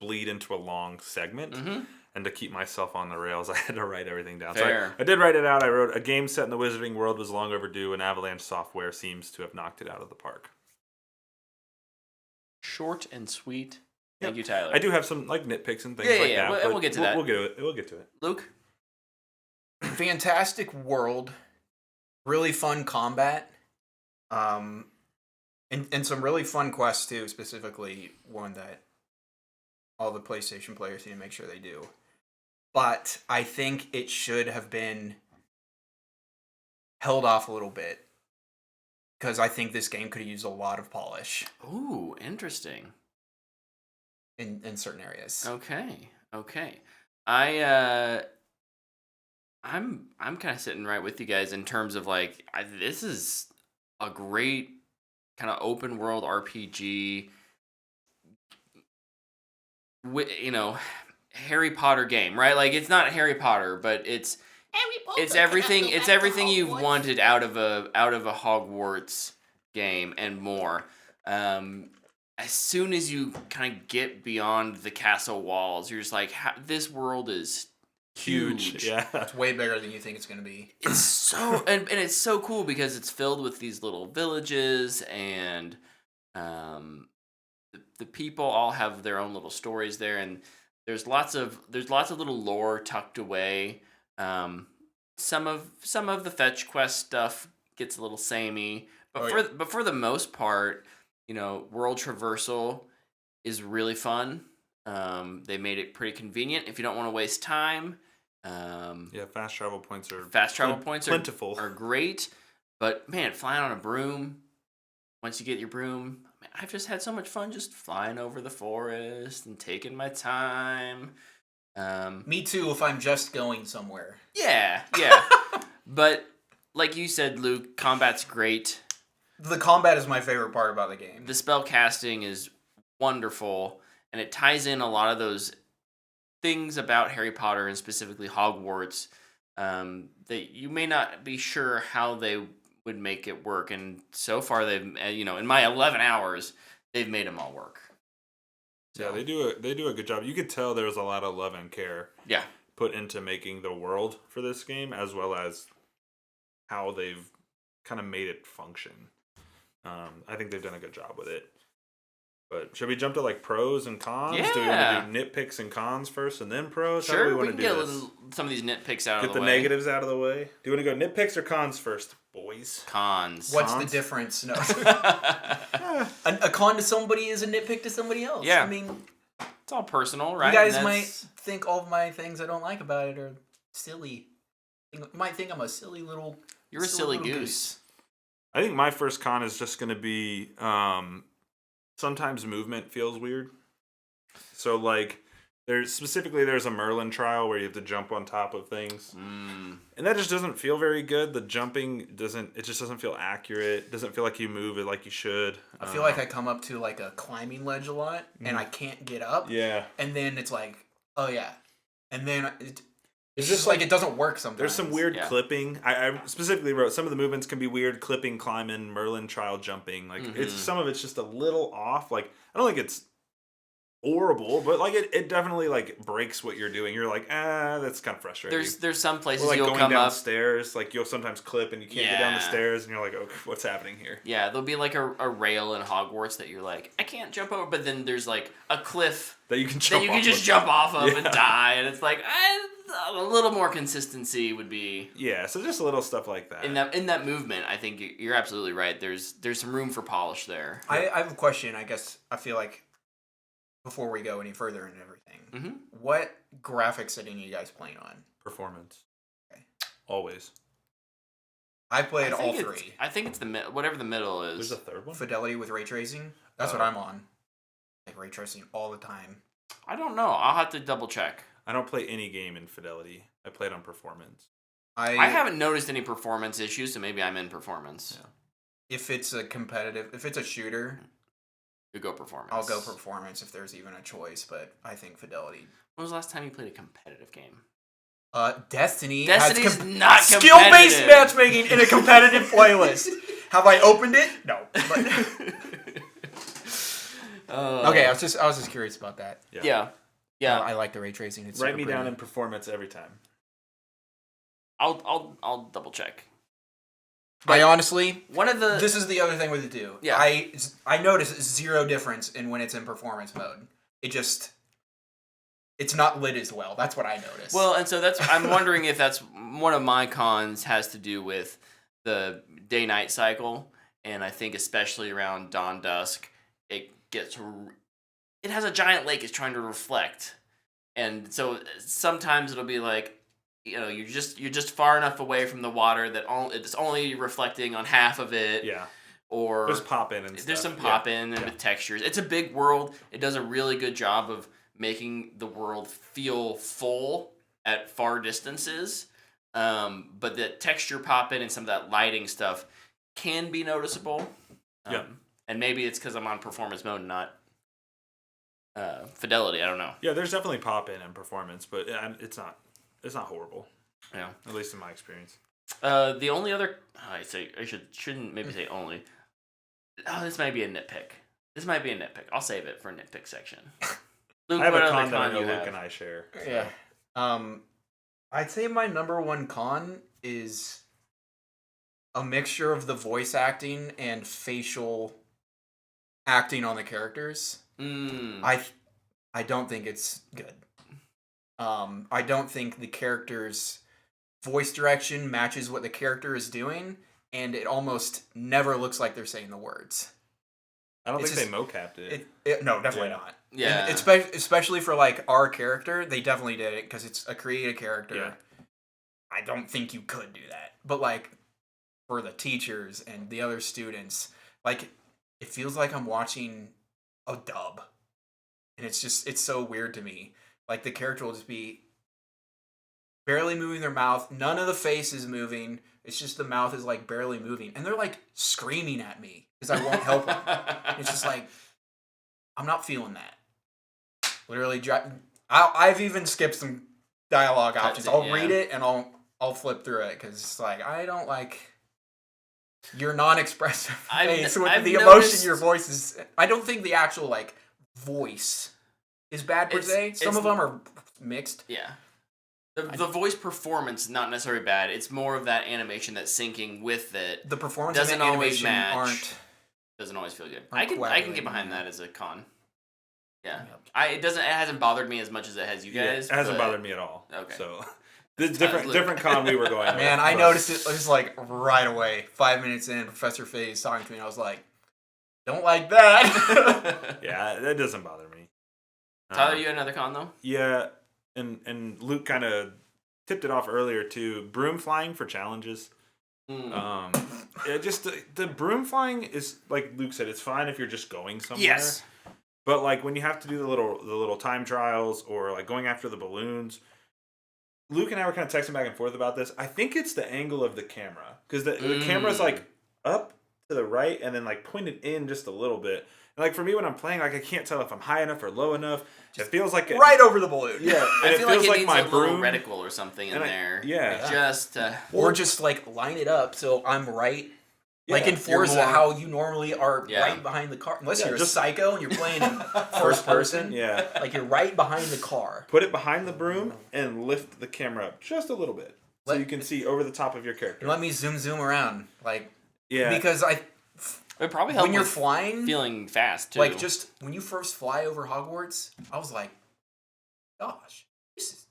bleed into a long segment. Mm-hmm. And to keep myself on the rails, I had to write everything down. Fair. So I did write it out. I wrote, a game set in the Wizarding World was long overdue, and Avalanche Software seems to have knocked it out of the park. Short and sweet. Thank Yep. you, Tyler. I do have some like nitpicks and things Yeah, like yeah, that. we'll get to that. We'll get to it. We'll get to it. Luke? Fantastic world. Really fun combat. And some really fun quests too, specifically one that all the PlayStation players need to make sure they do. But I think it should have been held off a little bit. Because I think this game could have used a lot of polish Ooh, interesting. in certain areas. Okay. I'm kind of sitting right with you guys in terms of like this is a great kind of open world RPG. Harry Potter game, right? Like it's not Harry Potter, but it's everything. It's everything you've wanted out of a Hogwarts game and more. As soon as you kind of get beyond the castle walls, you're just like, this world is huge. Yeah. It's way bigger than you think it's going to be. It's so and it's so cool because it's filled with these little villages, and the people all have their own little stories there, and there's lots of little lore tucked away. Some of the fetch quest stuff gets a little samey, but for the most part, world traversal is really fun. They made it pretty convenient if you don't want to waste time. Fast travel points are plentiful. Are great, but man, flying on a broom. Once you get your broom, man, I've just had so much fun just flying over the forest and taking my time. Me too, if I'm just going somewhere. Yeah. But like you said, Luke, combat's great. The combat is my favorite part about the game. The spell casting is wonderful, and it ties in a lot of those things about Harry Potter and specifically Hogwarts that you may not be sure how they would make it work. And so far, they've in my 11 hours, they've made them all work. So. Yeah, they do a good job. You could tell there was a lot of love and care put into making the world for this game, as well as how they've kind of made it function. I think they've done a good job with it. But should we jump to like pros and cons? Yeah. Do we want to do nitpicks and cons first and then pros? Sure, how do we we want can to do get this? some of these nitpicks out Get of the the way. negatives out of the way. Do you want to go nitpicks or cons first, boys? Cons. What's Cons? the difference? No. A con to somebody is a nitpick to somebody else. Yeah. I mean, It's all personal, right? you guys And might that's- think all of my things I don't like about it are silly. You might think I'm a silly little... You're a silly little goose. I think my first con is just going to be sometimes movement feels weird. So like there's a Merlin trial where you have to jump on top of things. And that just doesn't feel very good. The jumping just doesn't feel accurate. It doesn't feel like you move it like you should. I feel like I come up to like a climbing ledge a lot and I can't get up. Yeah. And then it's like, oh yeah. And then it's just like it doesn't work sometimes. There's some weird clipping. I specifically wrote some of the movements can be weird, clipping, climbing, Merlin trial jumping. Like it's some of it's just a little off. Like I don't think it's horrible, but like it definitely like breaks what you're doing. You're like, that's kind of frustrating. There's some places or like you'll going come up. downstairs, like you'll sometimes clip and you can't get down the stairs, and you're like, okay, what's happening here? Yeah, there'll be like a rail in Hogwarts that you're like, I can't jump over, but then there's like a cliff That you can jump. that you can just jump off of and die, and it's like a little more consistency would be. Yeah, so just a little stuff like that. In that movement, I think you're absolutely right. There's some room for polish there. I have a question. I guess I feel like before we go any further into everything, what graphics setting are you guys playing on? Performance. Okay. Always. I played all three. I think it's whatever the middle is. There's a third one? Fidelity with ray tracing. That's what I'm on. Like ray tracing all the time. I don't know. I'll have to double check. I don't play any game in Fidelity. I played on performance. I haven't noticed any performance issues, so maybe I'm in performance. Yeah. If it's a shooter, you go performance. I'll go performance if there's even a choice, but I think Fidelity. When was the last time you played a competitive game? Destiny. Destiny's not competitive. Skill-based matchmaking in a competitive playlist. Have I opened it? No. But okay, I was just curious about that. Yeah. I like the ray tracing. It's Write me down in performance every time. I'll double check. I honestly, this is the other thing with it too. Yeah. I notice zero difference in when it's in performance mode. It's not lit as well. That's what I noticed. Well, and so I'm wondering if that's one of my cons has to do with the day-night cycle, and I think especially around dawn dusk, it has a giant lake it's trying to reflect, and so sometimes it'll be like, you're just far enough away from the water that it's only reflecting on half of it. Yeah. Or there's pop in and stuff. There's some pop in and with textures. It's a big world. It does a really good job of making the world feel full at far distances. But the texture pop in and some of that lighting stuff can be noticeable. And maybe it's because I'm on performance mode and not Fidelity. I don't know. Yeah, there's definitely pop in and performance, but it's not horrible. Yeah. At least in my experience. The only other I shouldn't maybe say only. Oh, this might be a nitpick. I'll save it for a nitpick section. Luke, I have what a other con that I know you Luke have? and I share. So. Yeah. I'd say my number one con is a mixture of the voice acting and facial acting on the characters. I don't think it's good. I don't think the character's voice direction matches what the character is doing, and it almost never looks like they're saying the words. I don't think they mocapped it. No, definitely not. Yeah. And especially for like our character, they definitely did it because it's a created character. Yeah. I don't think you could do that. But like for the teachers and the other students, like it feels like I'm watching a dub. And it's so weird to me. Like the character will just be barely moving their mouth. None of the face is moving. It's just the mouth is like barely moving. And they're like screaming at me because I won't help them. It's just like, I'm not feeling that. Literally, I've even skipped some dialogue options. I'll read it and I'll flip through it because it's like, I don't like your non-expressive face with the emotion your voice is. I don't think the actual like voice is bad per se. Some of them are mixed. Yeah. The voice performance not necessarily bad. It's more of that animation that's syncing with it. The performance doesn't and always match. Doesn't always feel good. I can get behind that as a con. Yeah. Yep. It hasn't bothered me as much as it has you guys. Yeah, it hasn't bothered me at all. Okay. So this different con we were going with. Man, I noticed it was like right away. 5 minutes in, Professor Faye's talking to me, and I was like, don't like that. Yeah, that doesn't bother me. Tyler, you had another con though? Yeah, and Luke kind of tipped it off earlier too. Broom flying for challenges. Just the broom flying is like Luke said. It's fine if you're just going somewhere. Yes. But like when you have to do the little time trials or like going after the balloons, Luke and I were kind of texting back and forth about this. I think it's the angle of the camera because the camera's like up to the right and then like pointed in just a little bit. And like for me when I'm playing, like I can't tell if I'm high enough or low enough. It feels like right over the balloon. Yeah, and I feel like it needs my a little broom reticle or something in there. Yeah, just or just like line it up so I'm right. Yeah, like in Forza, how you normally are right behind the car. Unless you're a psycho and you're playing in first person. Yeah. Like you're right behind the car. Put it behind the broom and lift the camera up just a little bit. So you can see over the top of your character. Let me zoom around. Like, yeah. Because it probably helps when you're flying, feeling fast too. Like just when you first fly over Hogwarts, I was like, gosh, this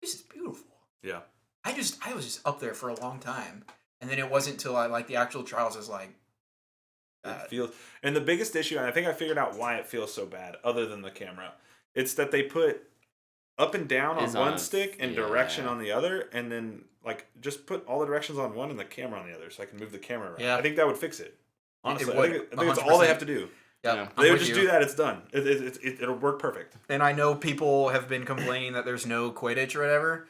is beautiful. Yeah. I was just up there for a long time. And then it wasn't until I like the actual trials is like it feels, and the biggest issue, and I think I figured out why it feels so bad, other than the camera, it's that they put up and down on one stick and direction on the other, and then like just put all the directions on one and the camera on the other, so I can move the camera around. Yeah. I think that would fix it. Honestly, would, I think it's all they have to do. Yep. They would just do that. It's done. It'll work perfect. And I know people have been complaining that there's no Quidditch or whatever.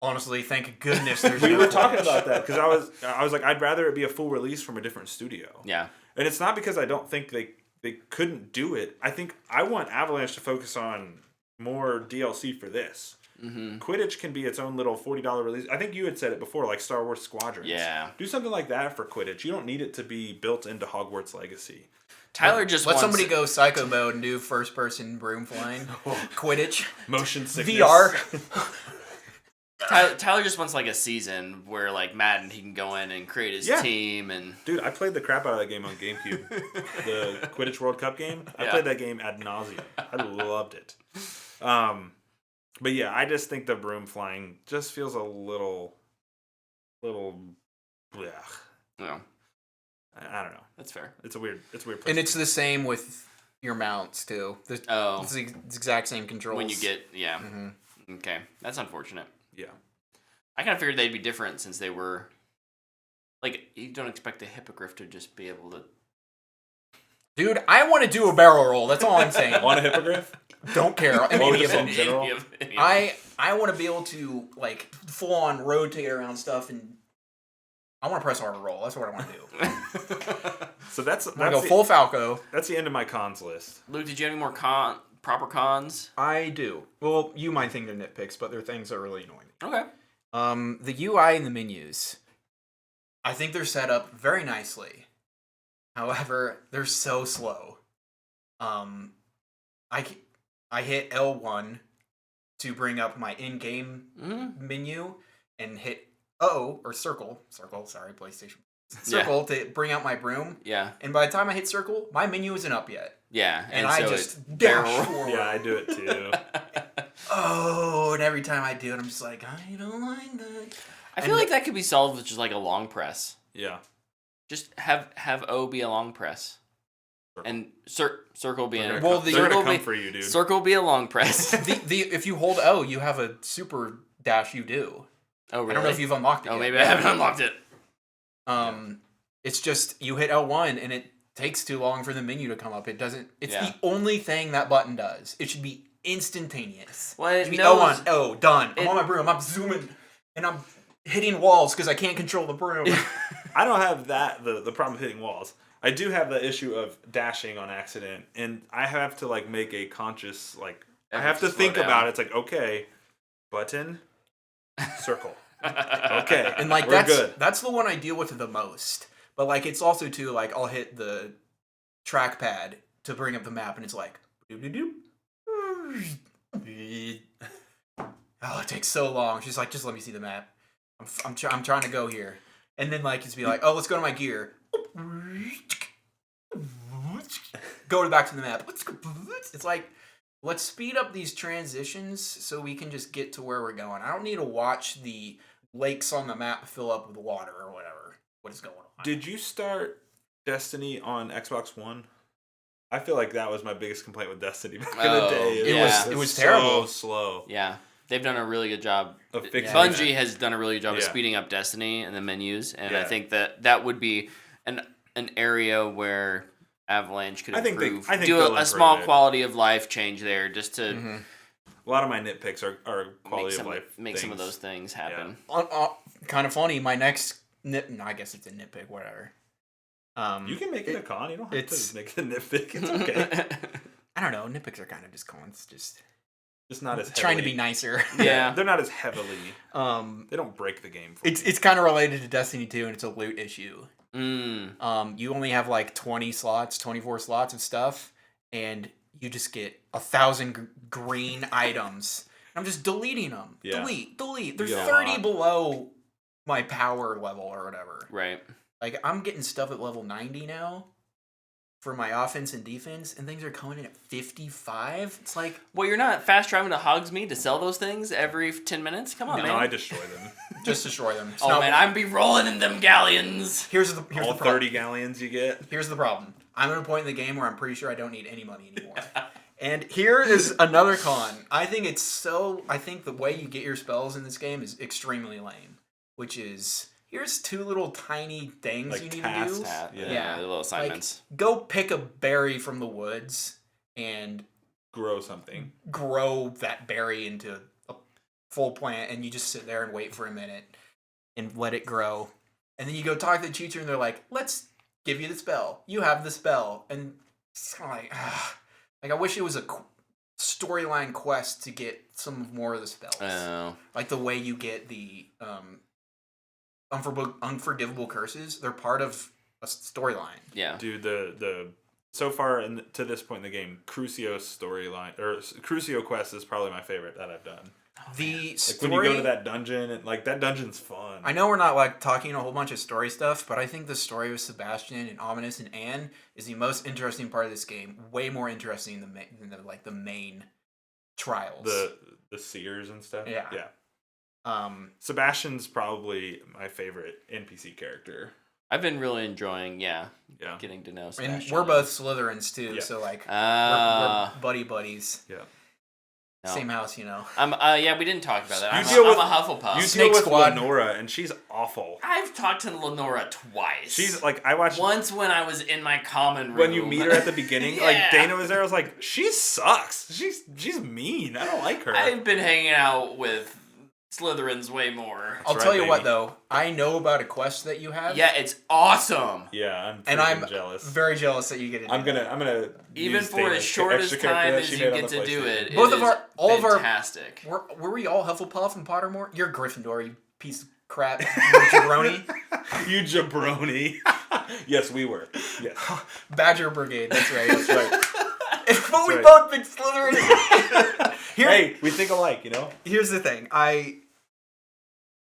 Honestly, thank goodness there's no We were Quidditch. talking about that because I was like, I'd rather it be a full release from a different studio. Yeah. And it's not because I don't think they couldn't do it. I think I want Avalanche to focus on more DLC for this. Mm-hmm. Quidditch can be its own little $40 release. I think you had said it before, like Star Wars Squadrons. Yeah. Do something like that for Quidditch. You don't need it to be built into Hogwarts Legacy. Tyler just let wants somebody go psycho mode and do first person broom flying. Quidditch. Motion sickness. VR. Tyler just wants like a season where like Madden he can go in and create his team and Dude, I played the crap out of that game on GameCube. The Quidditch World Cup game. I played that game ad nauseum. I loved it. But yeah, I just think the broom flying just feels a little blech. no, I don't know. that's fair. It's a weird place. And it's the same with your mounts too. It's the exact same controls. When you get Mm-hmm. okay, that's unfortunate. Yeah. I kind of figured they'd be different since they were like you don't expect a hippogriff to just be able to. Dude, I want to do a barrel roll. That's all I'm saying. Want a hippogriff? Don't care. Or Any of just them. in general? I want to be able to like full on rotate around stuff, and I want to press R to roll. That's what I want to do. So that's I want to go full Falco. That's the end of my cons list. Luke, did you have any more proper cons? I do. Well, you might think they're nitpicks, but they're things that are really annoying. Okay. The UI and the menus, I think they're set up very nicely. However, they're so slow. I hit L1 to bring up my in-game menu and hit circle, sorry, PlayStation. Circle to bring out my broom. Yeah. And by the time I hit circle, my menu isn't up yet. Yeah. And I just dash forward. Yeah, I do it too. And every time I do it, I'm just like, I don't like that. I feel like that could be solved with just like a long press. Yeah. Just have O be a long press. Circle. And circle be They're a gonna circle come be, for you, dude. Circle be a long press. If you hold O, you have a super dash. You do. Oh really? I don't know if you've unlocked it. Oh, yet. maybe I haven't unlocked it. It's just you hit L1 and it takes too long for the menu to come up. It doesn't. It's Yeah. the only thing that button does. It should be instantaneous. Well, It it should be knows- L1. Done. I'm on my broom. I'm zooming and I'm hitting walls because I can't control the broom. I don't have that the problem with hitting walls. I do have the issue of dashing on accident, and I have to like make a conscious I have to Slow think down. about it. It's like, okay, button, circle. Okay, And like we're good. that's the one I deal with the most. But like it's also too like I'll hit the trackpad to bring up the map and it's like doop doop doop. Oh, it takes so long. She's like, just let me see the map. I'm trying to go here. And then like it's be like, oh, let's go to my gear. Go back to the map. It's like, let's speed up these transitions so we can just get to where we're going. I don't need to watch the lakes on the map fill up with water or whatever. What is going on? Did you start Destiny on Xbox One? I feel like that was my biggest complaint with Destiny back in the day. It was terrible. So slow. Yeah. They've done a really good job. Of fixing Bungie that. has done a really good job of Yeah. speeding up Destiny and the menus, and I Yeah. think that would be an area where Avalanche could improve. I think do they'll a improve small it. quality of life change there, just to A lot of my nitpicks are make quality some of life. make some of things. those things happen. Kind of funny. My next I guess it's a nitpick. Whatever. You can make it a con. You don't have it's- to make it a nitpick. It's okay. I don't know. Nitpicks are kind of just cons. Just Just not as trying to be heavily- nicer. Yeah. They're not as heavily. They don't break the game. For It's kind of related to Destiny 2, and it's a loot issue. Mm. You only have like 24 slots of stuff, and you just get 1,000 green items. I'm just deleting them. Yeah. Delete. There's get a 30 lot. below my power level or whatever. Right. Like, I'm getting stuff at level 90 now for my offense and defense, and things are coming in at 55. It's like, Well, you're not fast traveling to Hogsmeade to sell those things every 10 minutes? Come on, no, man. I destroy them. just destroy them. It's Oh, not- man, I'm be rolling in them galleons. Here's the All problem. 30 galleons you get. Here's the problem. I'm at a point in the game where I'm pretty sure I don't need any money anymore. And here is another con. I think the way you get your spells in this game is extremely lame. which is here's 2 little tiny things Like you need tasks. to do. Yeah, the little assignments. Like, go pick a berry from the woods and Grow something. grow that berry into a full plant, and you just sit there and wait for a minute and let it grow. And then you go talk to the teacher, and they're like, let's give you the spell. You have the spell. And it's kind of like, like, I wish it was a storyline quest to get some more of the spells. Oh. Like the way you get the unforgivable curses. They're part of a storyline. Yeah. Dude, the so far to this point in the game, Crucio's storyline or Crucio quest is probably my favorite that I've done. The Like when you go to that dungeon, and like that dungeon's fun. I know we're not like talking a whole bunch of story stuff, but I think the story of Sebastian and Ominous and Anne is the most interesting part of this game. Way more interesting than the main trials. The seers and stuff. Yeah. Yeah. Sebastian's probably my favorite NPC character. I've been really enjoying, getting to know Sebastian. And we're both Slytherins too, Yeah. so like we're buddy buddies. Yeah. No. Same house, you know. We didn't talk about that. I'm a Hufflepuff. You Snake deal with Squad. Lenora, and she's awful. I've talked to Lenora twice. She's like, I watched once when I was in my common room. when you meet her at the beginning. Yeah. Like Dana was there. I was like, she sucks. She's mean. I don't like her. I've been hanging out with Slytherins way more. I'll right, tell you baby. what though, I know about a quest that you have. Yeah, it's awesome. Yeah, I'm jealous. very jealous that you get it. I'm gonna Even use for Dana's as short as extra character time that as she you made on get the to do PlayStation. it, Both it of is all of our- fantastic. Were we all Hufflepuff and Pottermore? You're Gryffindor, you piece of crap, you jabroni. You jabroni. Yes, we were. Yes. Badger Brigade. That's right. That's right. But we right. both picked Slytherin. Hey, we think alike, you know? Here's the thing.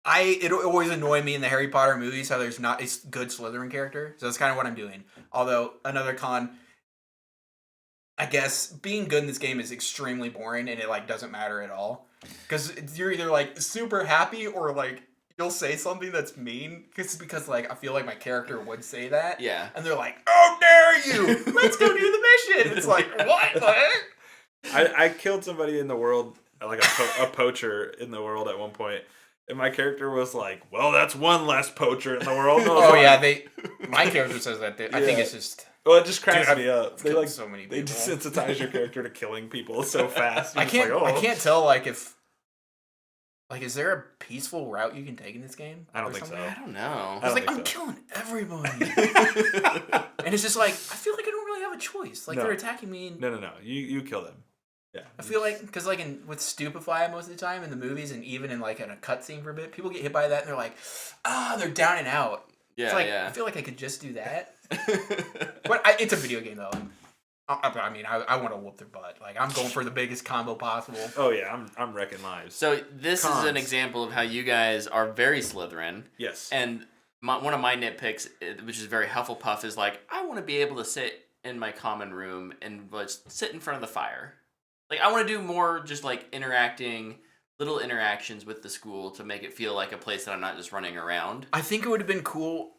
It always annoyed me in the Harry Potter movies how there's not a good Slytherin character. So that's kind of what I'm doing. Although another con, I guess being good in this game is extremely boring and it like doesn't matter at all. Because you're either like super happy or like you'll say something that's mean. Because like I feel like my character would say that. Yeah. And they're like, "Oh, dare you! Let's go do the mission." It's like, what the heck? I killed somebody in the world, like a poacher in the world at one point. And my character was like, well, that's one less poacher in the world. Oh, yeah, my character says that. I think it's just... Well, it just cracks Dude, me up. They killed like so many they people. desensitize your character to killing people so fast. You're I just like, oh. can't tell, like, if... Like, is there a peaceful route you can take in this game? I don't or think something? so. I don't know. I was like, think I'm so. killing everybody. And it's just like, I feel like I don't really have a choice. Like, No. they're attacking me and... No. You kill them. Yeah. I feel like, because like with Stupefy most of the time in the movies and even in like in a cutscene for a bit, people get hit by that and they're like, they're down and out. Yeah, It's like, yeah. I feel like I could just do that. But it's a video game though. I mean, I want to whoop their butt. Like, I'm going for the biggest combo possible. Oh yeah, I'm wrecking lives. So this is an Cons. example of how you guys are very Slytherin. Yes. And one of my nitpicks, which is very Hufflepuff, is like, I want to be able to sit in my common room and just sit in front of the fire. Like, I want to do more just, like, little interactions with the school to make it feel like a place that I'm not just running around. I think it would have been cool.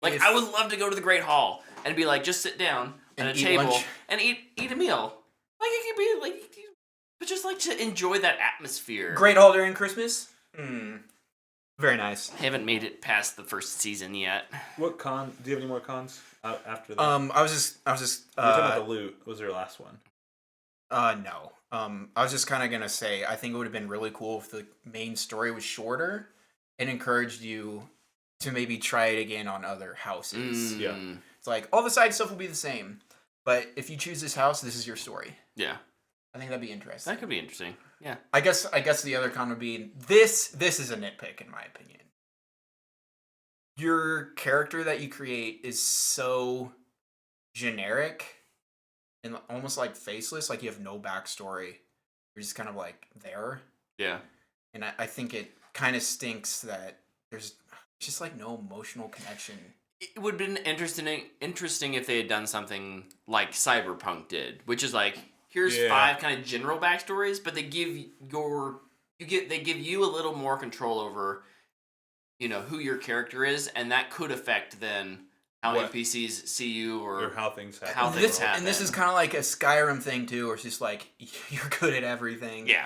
Like, I would love to go to the Great Hall and be like, just sit down at a And eat table lunch. and eat a meal. Like, it could be, like, but just, like, to enjoy that atmosphere. Great Hall during Christmas? Very nice. Haven't made it past the first season yet. What con? Do you have any more cons after that? I was just. you were talking about the loot. Was your last one? No. I was just kind of gonna say, I think it would have been really cool if the main story was shorter and encouraged you to maybe try it again on other houses. Yeah. It's like all the side stuff will be the same, but if you choose this house, this is your story. Yeah. I think that'd be interesting. That could be interesting. Yeah. I guess the other con would be this is a nitpick in my opinion. Your character that you create is so generic and almost like faceless, like you have no backstory. You're just kind of like there. Yeah. And I think it kind of stinks that there's just like no emotional connection. It would have been interesting if they had done something like Cyberpunk did, which is like, here's 5 kind of general backstories, but they give you a little more control over, who your character is, and that could affect then how NPCs see you or how things happen. how things happen. And this is kind of like a Skyrim thing too, where it's just like you're good at everything. Yeah.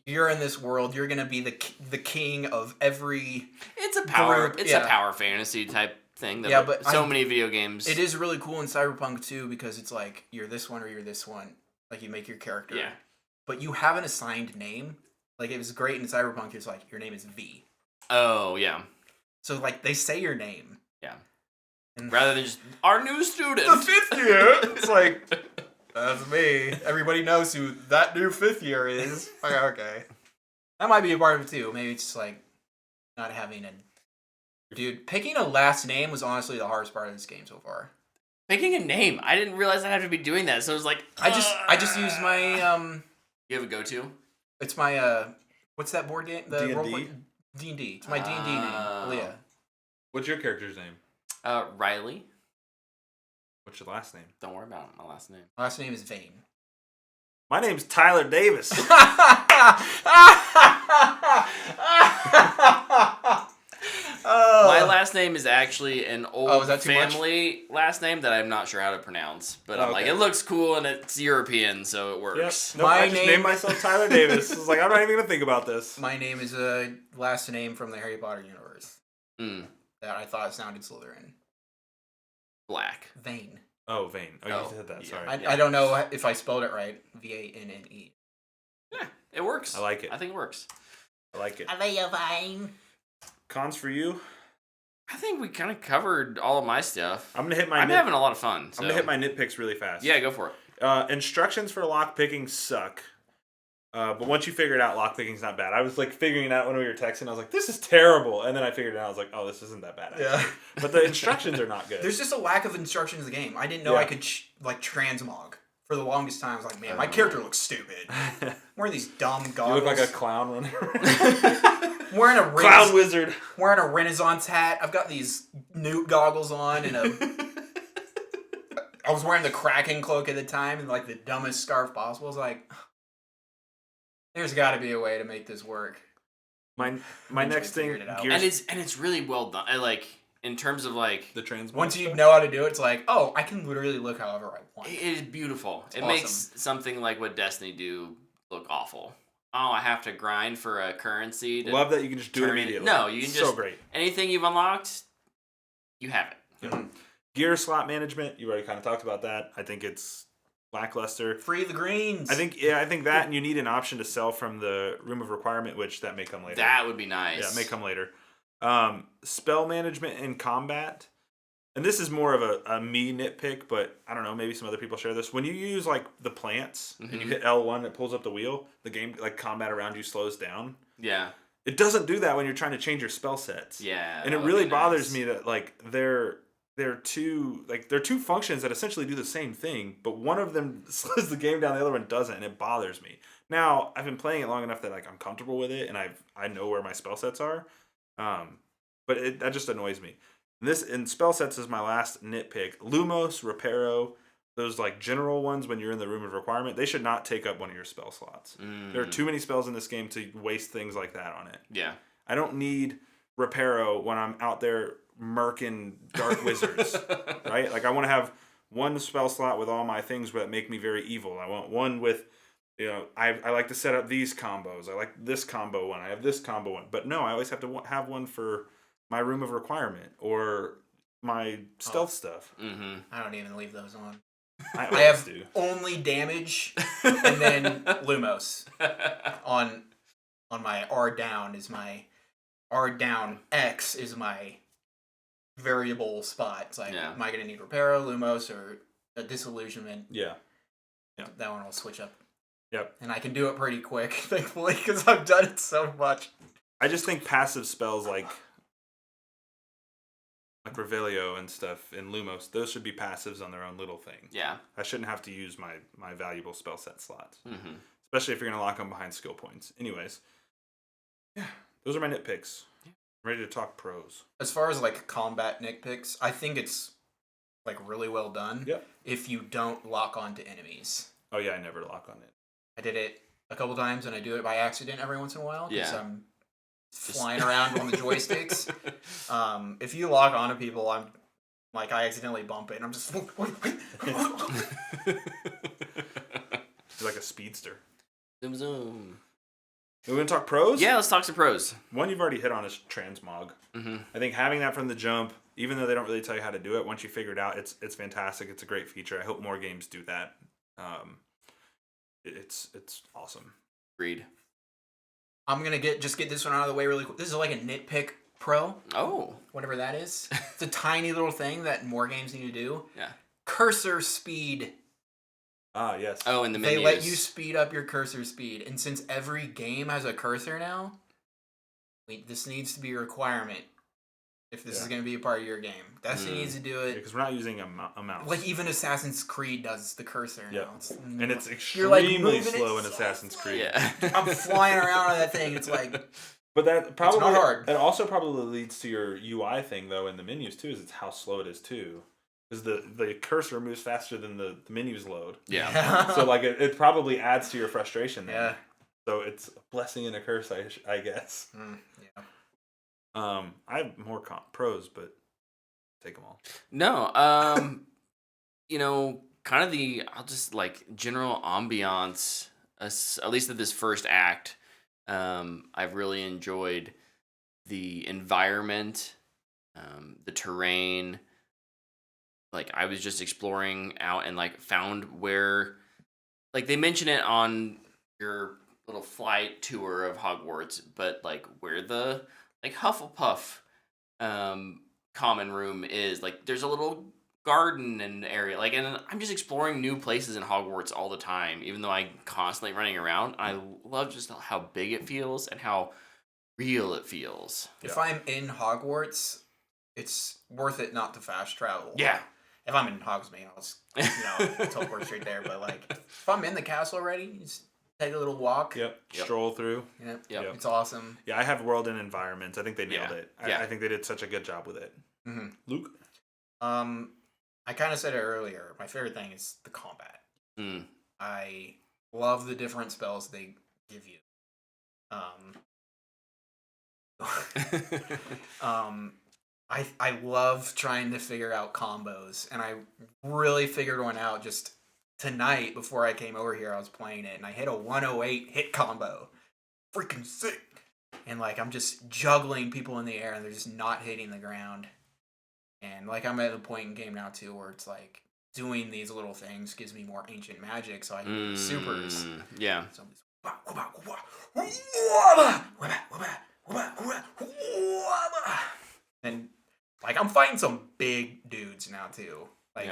you're in this world. You're gonna be the king of every. It's a power. group. It's a power fantasy type thing. That but so many video games. It is really cool in Cyberpunk too because it's like you're this one or you're this one. Like you make your character. Yeah. But you have an assigned name. Like it was great in Cyberpunk. It's like your name is V. Oh yeah. So like they say your name. Yeah. And rather than just our new student. The 5th year. It's like that's me. Everybody knows who that new 5th year is. Like, okay. That might be a part of it too. Maybe it's just like not having a dude. Picking a last name was honestly the hardest part of this game so far. Picking a name. I didn't realize I had to be doing that. So it was like I just used my You have a go-to? It's my what's that board game? The D&D? D&D. It's my D&D name. Leah. What's your character's name? Riley. What's your last name? Don't worry about my last name. My last name is Vane. My name's Tyler Davis. My last name is actually an old family last name that I'm not sure how to pronounce. But I'm like, it looks cool and it's European, so it works. Yep. Nope, I just named myself Tyler Davis. I was like, I'm not even going to think about this. My name is a last name from the Harry Potter universe. That I thought sounded Slytherin. Black. Vane. Oh, Vane. Oh, you said that. Sorry. I don't know if I spelled it right. Vane. Yeah, it works. I like it. I think it works. I like it. I love you, Vane. Cons for you? I think we kind of covered all of my stuff. I'm having a lot of fun. So. I'm gonna hit my nitpicks really fast. Yeah, go for it. Instructions for lock picking suck. But once you figure it out, lock picking's not bad. I was like figuring it out when we were texting. I was like, this is terrible. And then I figured it out. I was like, oh, this isn't that bad. Yeah. But the instructions are not good. There's just a lack of instructions in the game. I didn't know I could transmog. For the longest time, I was like, man, my character looks stupid. I'm wearing these dumb goggles. You look like a clown running wearing a clown wizard. Wearing a Renaissance hat. I've got these newt goggles on and I was wearing the Kraken cloak at the time and like the dumbest scarf possible. I was like, there's got to be a way to make this work. My next thing, and it's really well done. Like in terms of like the trans. Once you know how to do it, it's like, oh, I can literally look however I want. It is beautiful. It awesome. makes something like what Destiny do look awful. Oh, I have to grind for a currency. To love that you can just do it immediately. No, you can just so great. Anything you've unlocked, you have it. Mm-hmm. Gear slot management. You already kind of talked about that. I think it's lackluster. Free the greens. I think that, and you need an option to sell from the room of requirement, which that may come later. That would be nice. Yeah, it may come later. Spell management and combat, and this is more of a me nitpick, but I don't know, maybe some other people share this. When you use like the plants and you hit L1, it pulls up the wheel. The game, like combat around you, slows down. Yeah. It doesn't do that when you're trying to change your spell sets. Yeah. And it really bothers me that like they're two functions that essentially do the same thing, but one of them slows the game down, the other one doesn't, and it bothers me. Now, I've been playing it long enough that like I'm comfortable with it, and I know where my spell sets are, but that just annoys me. This in spell sets is my last nitpick. Lumos, Reparo, those like general ones when you're in the room of requirement, they should not take up one of your spell slots. There are too many spells in this game to waste things like that on it. Yeah. I don't need Reparo when I'm out there murking dark wizards, right? Like I want to have one spell slot with all my things that make me very evil. I want one with, I like to set up these combos. I like this combo one. I have this combo one. But no, I always have to have one for my room of requirement or my stealth stuff. Mm-hmm. I don't even leave those on. I have only damage and then Lumos on my R down is my R down X is my variable spot. It's like, am I going to need Reparo, Lumos, or a Disillusionment? Yeah. That one will switch up. Yep. And I can do it pretty quick, thankfully, because I've done it so much. I just think passive spells like Revelio and stuff in Lumos, those should be passives on their own little thing. Yeah. I shouldn't have to use my valuable spell set slots. Mm-hmm. Especially if you're going to lock them behind skill points. Anyways. Yeah. Those are my nitpicks. I'm ready to talk pros. As far as like combat nitpicks, I think it's like really well done. Yep. If you don't lock onto enemies. Oh yeah, I never lock on it. I did it a couple times and I do it by accident every once in a while because Yeah. I'm flying around on the joysticks. If you lock onto people, I'm like I accidentally bump it and I'm just It's like a speedster. Zoom zoom. We want to talk pros? Yeah, let's talk some pros. One you've already hit on is transmog. Mm-hmm. I think having that from the jump, even though they don't really tell you how to do it, once you figure it out, it's fantastic. It's a great feature. I hope more games do that. It's awesome. Agreed. I'm gonna get this one out of the way really quick. This is like a nitpick pro. Oh. Whatever that is. It's a tiny little thing that more games need to do. Yeah. Cursor speed. Ah, yes. Oh, in the menus. They let you speed up your cursor speed. And since every game has a cursor now, this needs to be a requirement if this is going to be a part of your game. Destiny needs to do it. Because we're not using a mouse. Like even Assassin's Creed does the cursor now. And it's extremely slow in Assassin's Creed. Yeah. I'm flying around on that thing. It's like... But that probably... It's not hard. That also probably leads to your UI thing, though, in the menus, too, is it's how slow it is, too. Because the cursor moves faster than the menus load. Yeah. So, like, it probably adds to your frustration then. Yeah. So it's a blessing and a curse, I guess. Yeah. I have more pros, but take them all. No, kind of I'll just like general ambiance, at least of this first act. I've really enjoyed the environment, the terrain. Like I was just exploring out and like found where, like they mention it on your little flight tour of Hogwarts, but like where the like Hufflepuff common room is, like there's a little garden and area, like, and I'm just exploring new places in Hogwarts all the time, even though I'm constantly running around. I love just how big it feels and how real it feels. If I'm in Hogwarts, it's worth it not to fast travel. Yeah. If I'm in Hogsmeade, I'll just, teleport straight there. But like, if I'm in the castle already, just take a little walk. Yep. Stroll through. Yep. Yep. It's awesome. Yeah, I have world and environments. I think they nailed it. Yeah. I think they did such a good job with it. Mm-hmm. Luke? I kind of said it earlier. My favorite thing is the combat. I love the different spells they give you. I love trying to figure out combos, and I really figured one out just tonight before I came over here. I was playing it, and I hit a 108 hit combo. Freaking sick! And like I'm just juggling people in the air, and they're just not hitting the ground. And like I'm at the point in game now too, where it's like doing these little things gives me more ancient magic, so I can do supers. Yeah. So and like I'm fighting some big dudes now too. Like,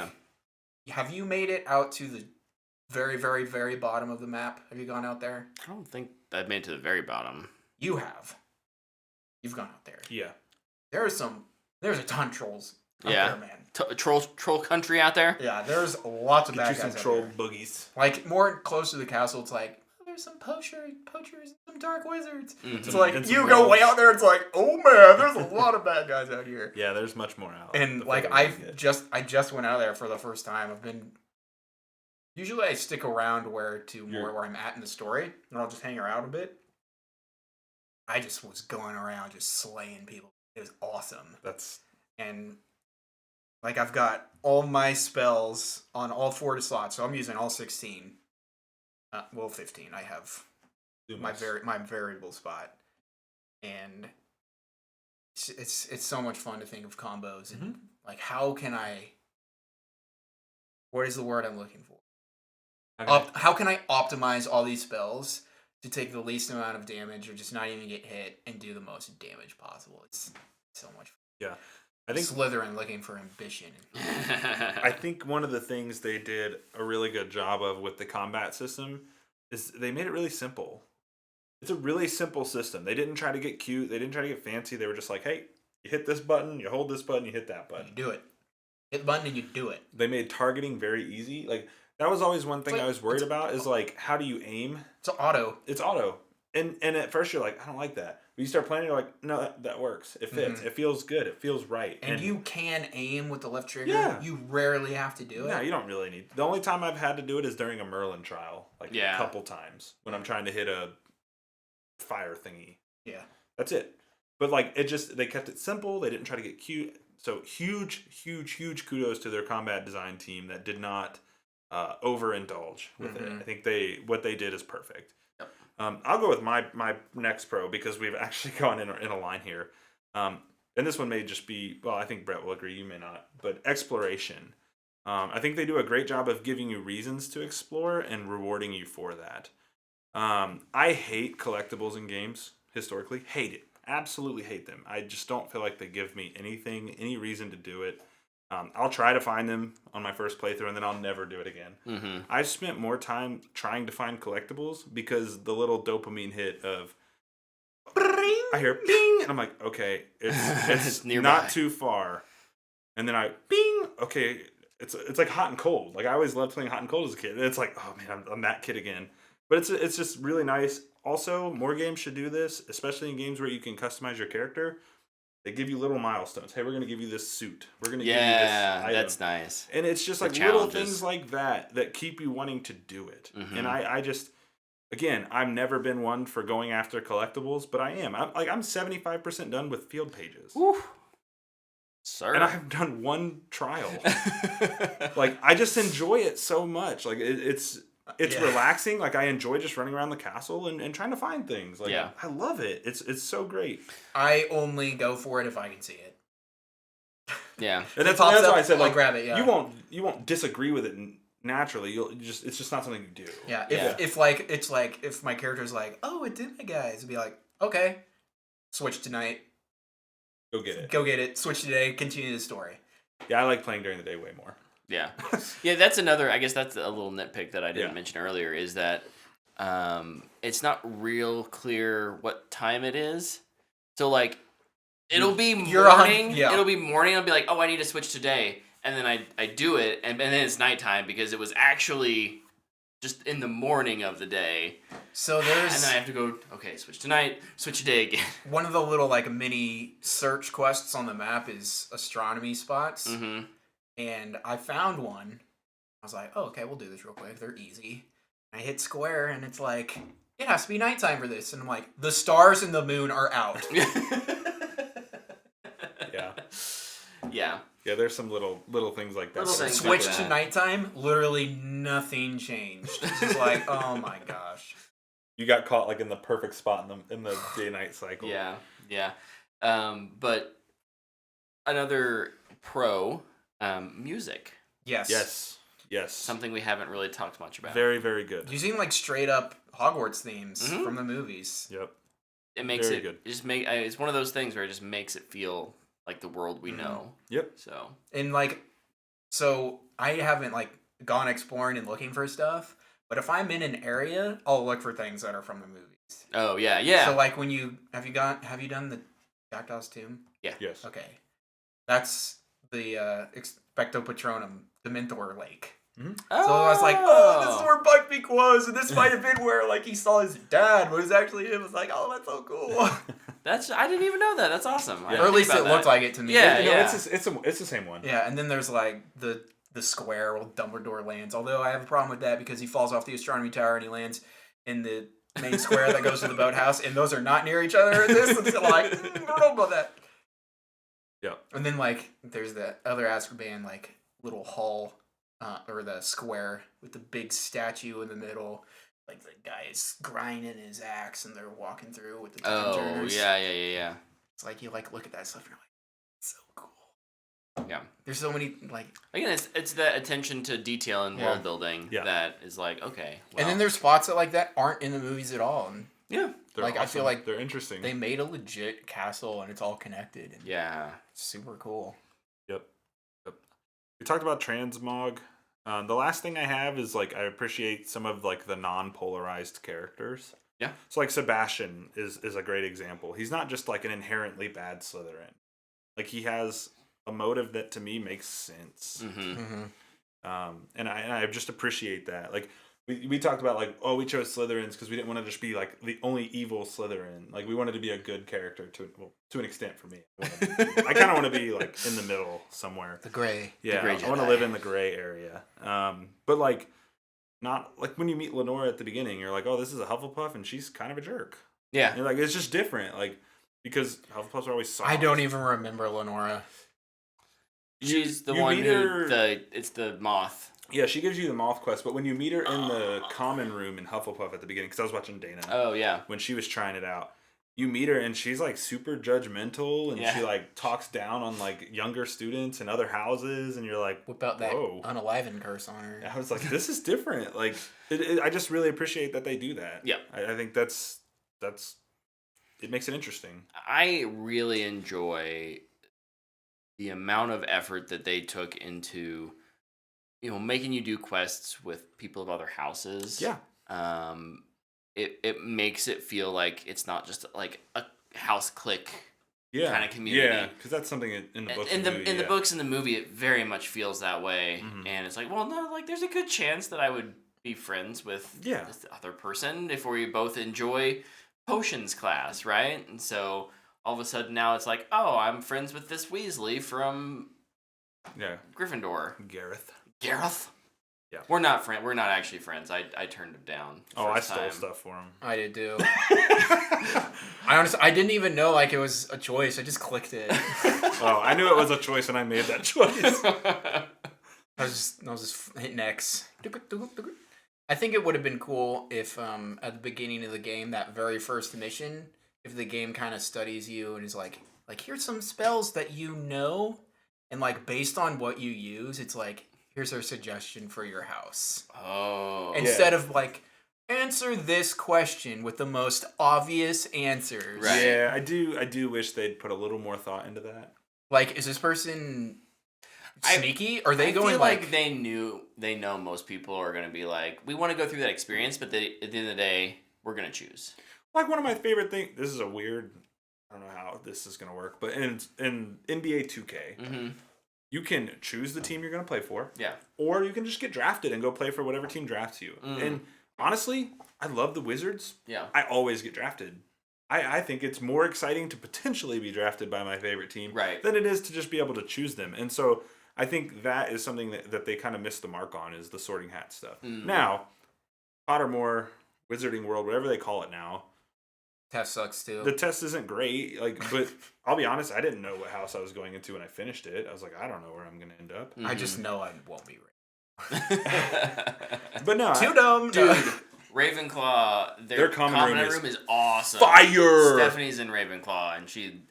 have you made it out to the very, very, very bottom of the map? Have you gone out there? I don't think I've made it to the very bottom. You have. You've gone out there. Yeah. There's a ton of trolls out there, man. Troll country out there? Yeah, there's lots of bad guys some out troll there. boogies. Like, more close to the castle, it's like, there's some poachers, some dark wizards. Mm-hmm. It's like, And you some go wolves. way out there, it's like, oh man, there's a lot of bad guys out here. Yeah, there's much more out. And like, I just went out there for the first time. Usually I stick around where I'm at in the story, and I'll just hang around a bit. I just was going around just slaying people. It was awesome. And like I've got all my spells on all 40 slots, so I'm using all 16. 15. I have my variable spot, and it's so much fun to think of combos and like how can I? What is the word I'm looking for? Okay. How can I optimize all these spells to take the least amount of damage or just not even get hit and do the most damage possible? It's so much fun. Yeah. I think Slytherin looking for ambition. I think one of the things they did a really good job of with the combat system is they made it really simple. It's a really simple system. They didn't try to get cute. They didn't try to get fancy. They were just like, hey, you hit this button, you hold this button, you hit that button. You do it. Hit the button and you do it. They made targeting very easy. Like, that was always one thing I was worried about is like, how do you aim? It's auto. It's auto. And at first you're like, I don't like that. But you start playing, you're like, no, that works. It fits. It feels good. It feels right. And you can aim with the left trigger. Yeah. You rarely have to do it. No, you don't really need. The only time I've had to do it is during a Merlin trial. Like a couple times when I'm trying to hit a fire thingy. Yeah. That's it. But like they kept it simple. They didn't try to get cute. So huge kudos to their combat design team that did not overindulge with it. I think what they did is perfect. Yep. I'll go with my next pro because we've actually gone in a line here. And this one may just be, well, I think Brett will agree, you may not, but exploration. I think they do a great job of giving you reasons to explore and rewarding you for that. I hate collectibles in games, historically. Hate it. Absolutely hate them. I just don't feel like they give me any reason to do it. I'll try to find them on my first playthrough, and then I'll never do it again. Mm-hmm. I've spent more time trying to find collectibles because the little dopamine hit of I hear bing, and I'm like, okay, it's not too far, and then I bing, okay, it's like hot and cold. Like I always loved playing hot and cold as a kid, and it's like, oh man, I'm that kid again. But it's just really nice. Also, more games should do this, especially in games where you can customize your character. They give you little milestones. Hey, we're going to give you this suit. We're going to give you this item. That's nice. And it's just like little things like that keep you wanting to do it. Mm-hmm. And I just, again, I've never been one for going after collectibles, but I am. I'm 75% done with field pages. Woo. Sir. And I've done one trial. Like, I just enjoy it so much. Like, it's relaxing. Like I enjoy just running around the castle and trying to find things. Like I love it. It's so great. I only go for it if I can see it. Yeah, and that's why I said I'll grab it. Yeah, you won't disagree with it naturally. It's just not something you do. Yeah. If my character's like, oh, it did my guys, it'd be like, okay, switch tonight. Go get it. Switch today. Continue the story. Yeah, I like playing during the day way more. Yeah. Yeah, that's another, I guess that's a little nitpick that I didn't mention earlier, is that it's not real clear what time it is. So, like, it'll be morning. It'll be morning. I'll be like, oh, I need to switch today. And then I do it, and then it's nighttime because it was actually just in the morning of the day. So there's... And then I have to go, okay, switch tonight, switch today again. One of the little, like, mini search quests on the map is astronomy spots. Mm-hmm. And I found one. I was like, oh, okay, we'll do this real quick. They're easy. I hit square, and it's like, it has to be nighttime for this. And I'm like, the stars and the moon are out. Yeah. Yeah. Yeah, there's some little things like that. Switch to nighttime, literally nothing changed. It's just like, oh my gosh. You got caught like in the perfect spot in the day-night cycle. Yeah, yeah. But another pro, music. Yes. Something we haven't really talked much about. Very, very good. Using like straight up Hogwarts themes from the movies. Yep. It makes it good. It just it's one of those things where it just makes it feel like the world we know. Yep. So I haven't like gone exploring and looking for stuff, but if I'm in an area, I'll look for things that are from the movies. Oh yeah, yeah. So like when have you done the Jackdaw's Tomb? Yeah. Yes. Okay. That's the Expecto Patronum, Dementor Lake. Mm-hmm. So I was like, oh, this is where Buckbeak was, and this might have been where like he saw his dad, but it was actually him. I was like, oh, that's so cool. I didn't even know that. That's awesome. Yeah. Or at least it looked like it to me. Yeah, It's the same one. Yeah, and then there's like the square where Dumbledore lands. Although I have a problem with that because he falls off the astronomy tower and he lands in the main square that goes to the boathouse, and those are not near each other in this. It's like, I don't know about that. Yeah. And then like there's the other Azkaban like little hall. Or the square with the big statue in the middle, like the guy's grinding his axe and they're walking through with the Dementors. Oh, yeah. It's like you like look at that stuff and you're like, it's so cool. Yeah. There's so many like again, it's that attention to detail and world building that is like okay. Well. And then there's spots that like that aren't in the movies at all. And yeah, like awesome. I feel like they're interesting. They made a legit castle and it's all connected. And it's super cool. Yep. We talked about transmog. The last thing I have is like I appreciate some of like the non-polarized characters. Yeah. So like Sebastian is a great example. He's not just like an inherently bad Slytherin. Like he has a motive that to me makes sense. Mm-hmm. Mm-hmm. And I just appreciate that. Like we talked about like, oh, we chose Slytherins because we didn't want to just be like the only evil Slytherin. Like we wanted to be a good character to an extent for me. I kind of want to be like in the middle somewhere. The gray. Yeah, I want to live in the gray area. But like not like when you meet Lenora at the beginning, you're like, oh, this is a Hufflepuff and she's kind of a jerk. Yeah. And like it's just different. Like because Hufflepuffs are always soft. I don't even remember Lenora. She's the one who it's the moth. Yeah, she gives you the moth quest, but when you meet her in the common room in Hufflepuff at the beginning, because I was watching Dana. Oh, yeah. When she was trying it out, you meet her and she's like super judgmental and she like talks down on like younger students and other houses, and you're like, whip out that unalivened curse on her. I was like, this is different. Like, I just really appreciate that they do that. Yeah. I think that's it makes it interesting. I really enjoy the amount of effort that they took into, making you do quests with people of other houses. Yeah. It makes it feel like it's not just like a house clique kind of community. Yeah, because that's something in the books. In the books and the movie, it very much feels that way. Mm-hmm. And it's like, well, no, like there's a good chance that I would be friends with this other person if we both enjoy potions class, right? And so all of a sudden now it's like, oh, I'm friends with this Weasley from Gryffindor. Gareth. Yeah, we're not actually friends. I turned him down. I stole stuff for him. I did too. I didn't even know like it was a choice. I just clicked it. I knew it was a choice and I made that choice. I was just hitting X. I think it would have been cool if at the beginning of the game, that very first mission, if the game kind of studies you and is like here's some spells that and like based on what you use, it's like, here's our suggestion for your house. Oh. Instead of like, answer this question with the most obvious answers. Right. Yeah, I do wish they'd put a little more thought into that. Like, is this person sneaky? Are they going feel like they know most people are going to be like, we want to go through that experience, but at the end of the day, we're going to choose. Like, one of my favorite things, this is a weird, I don't know how this is going to work, but in NBA 2K, you can choose the team you're going to play for. Yeah. Or you can just get drafted and go play for whatever team drafts you. And honestly, I love the Wizards. Yeah. I always get drafted. I think it's more exciting to potentially be drafted by my favorite team than it is to just be able to choose them. And so I think that is something that they kind of missed the mark on, is the sorting hat stuff. Now, Pottermore, Wizarding World, whatever they call it now, test sucks too. The test isn't great, but I'll be honest, I didn't know what house I was going into when I finished it. I was like, I don't know where I'm going to end up. I just know I won't be ready. But no, too dumb, dude. Ravenclaw, their common room is awesome. Fire! Stephanie's in Ravenclaw, and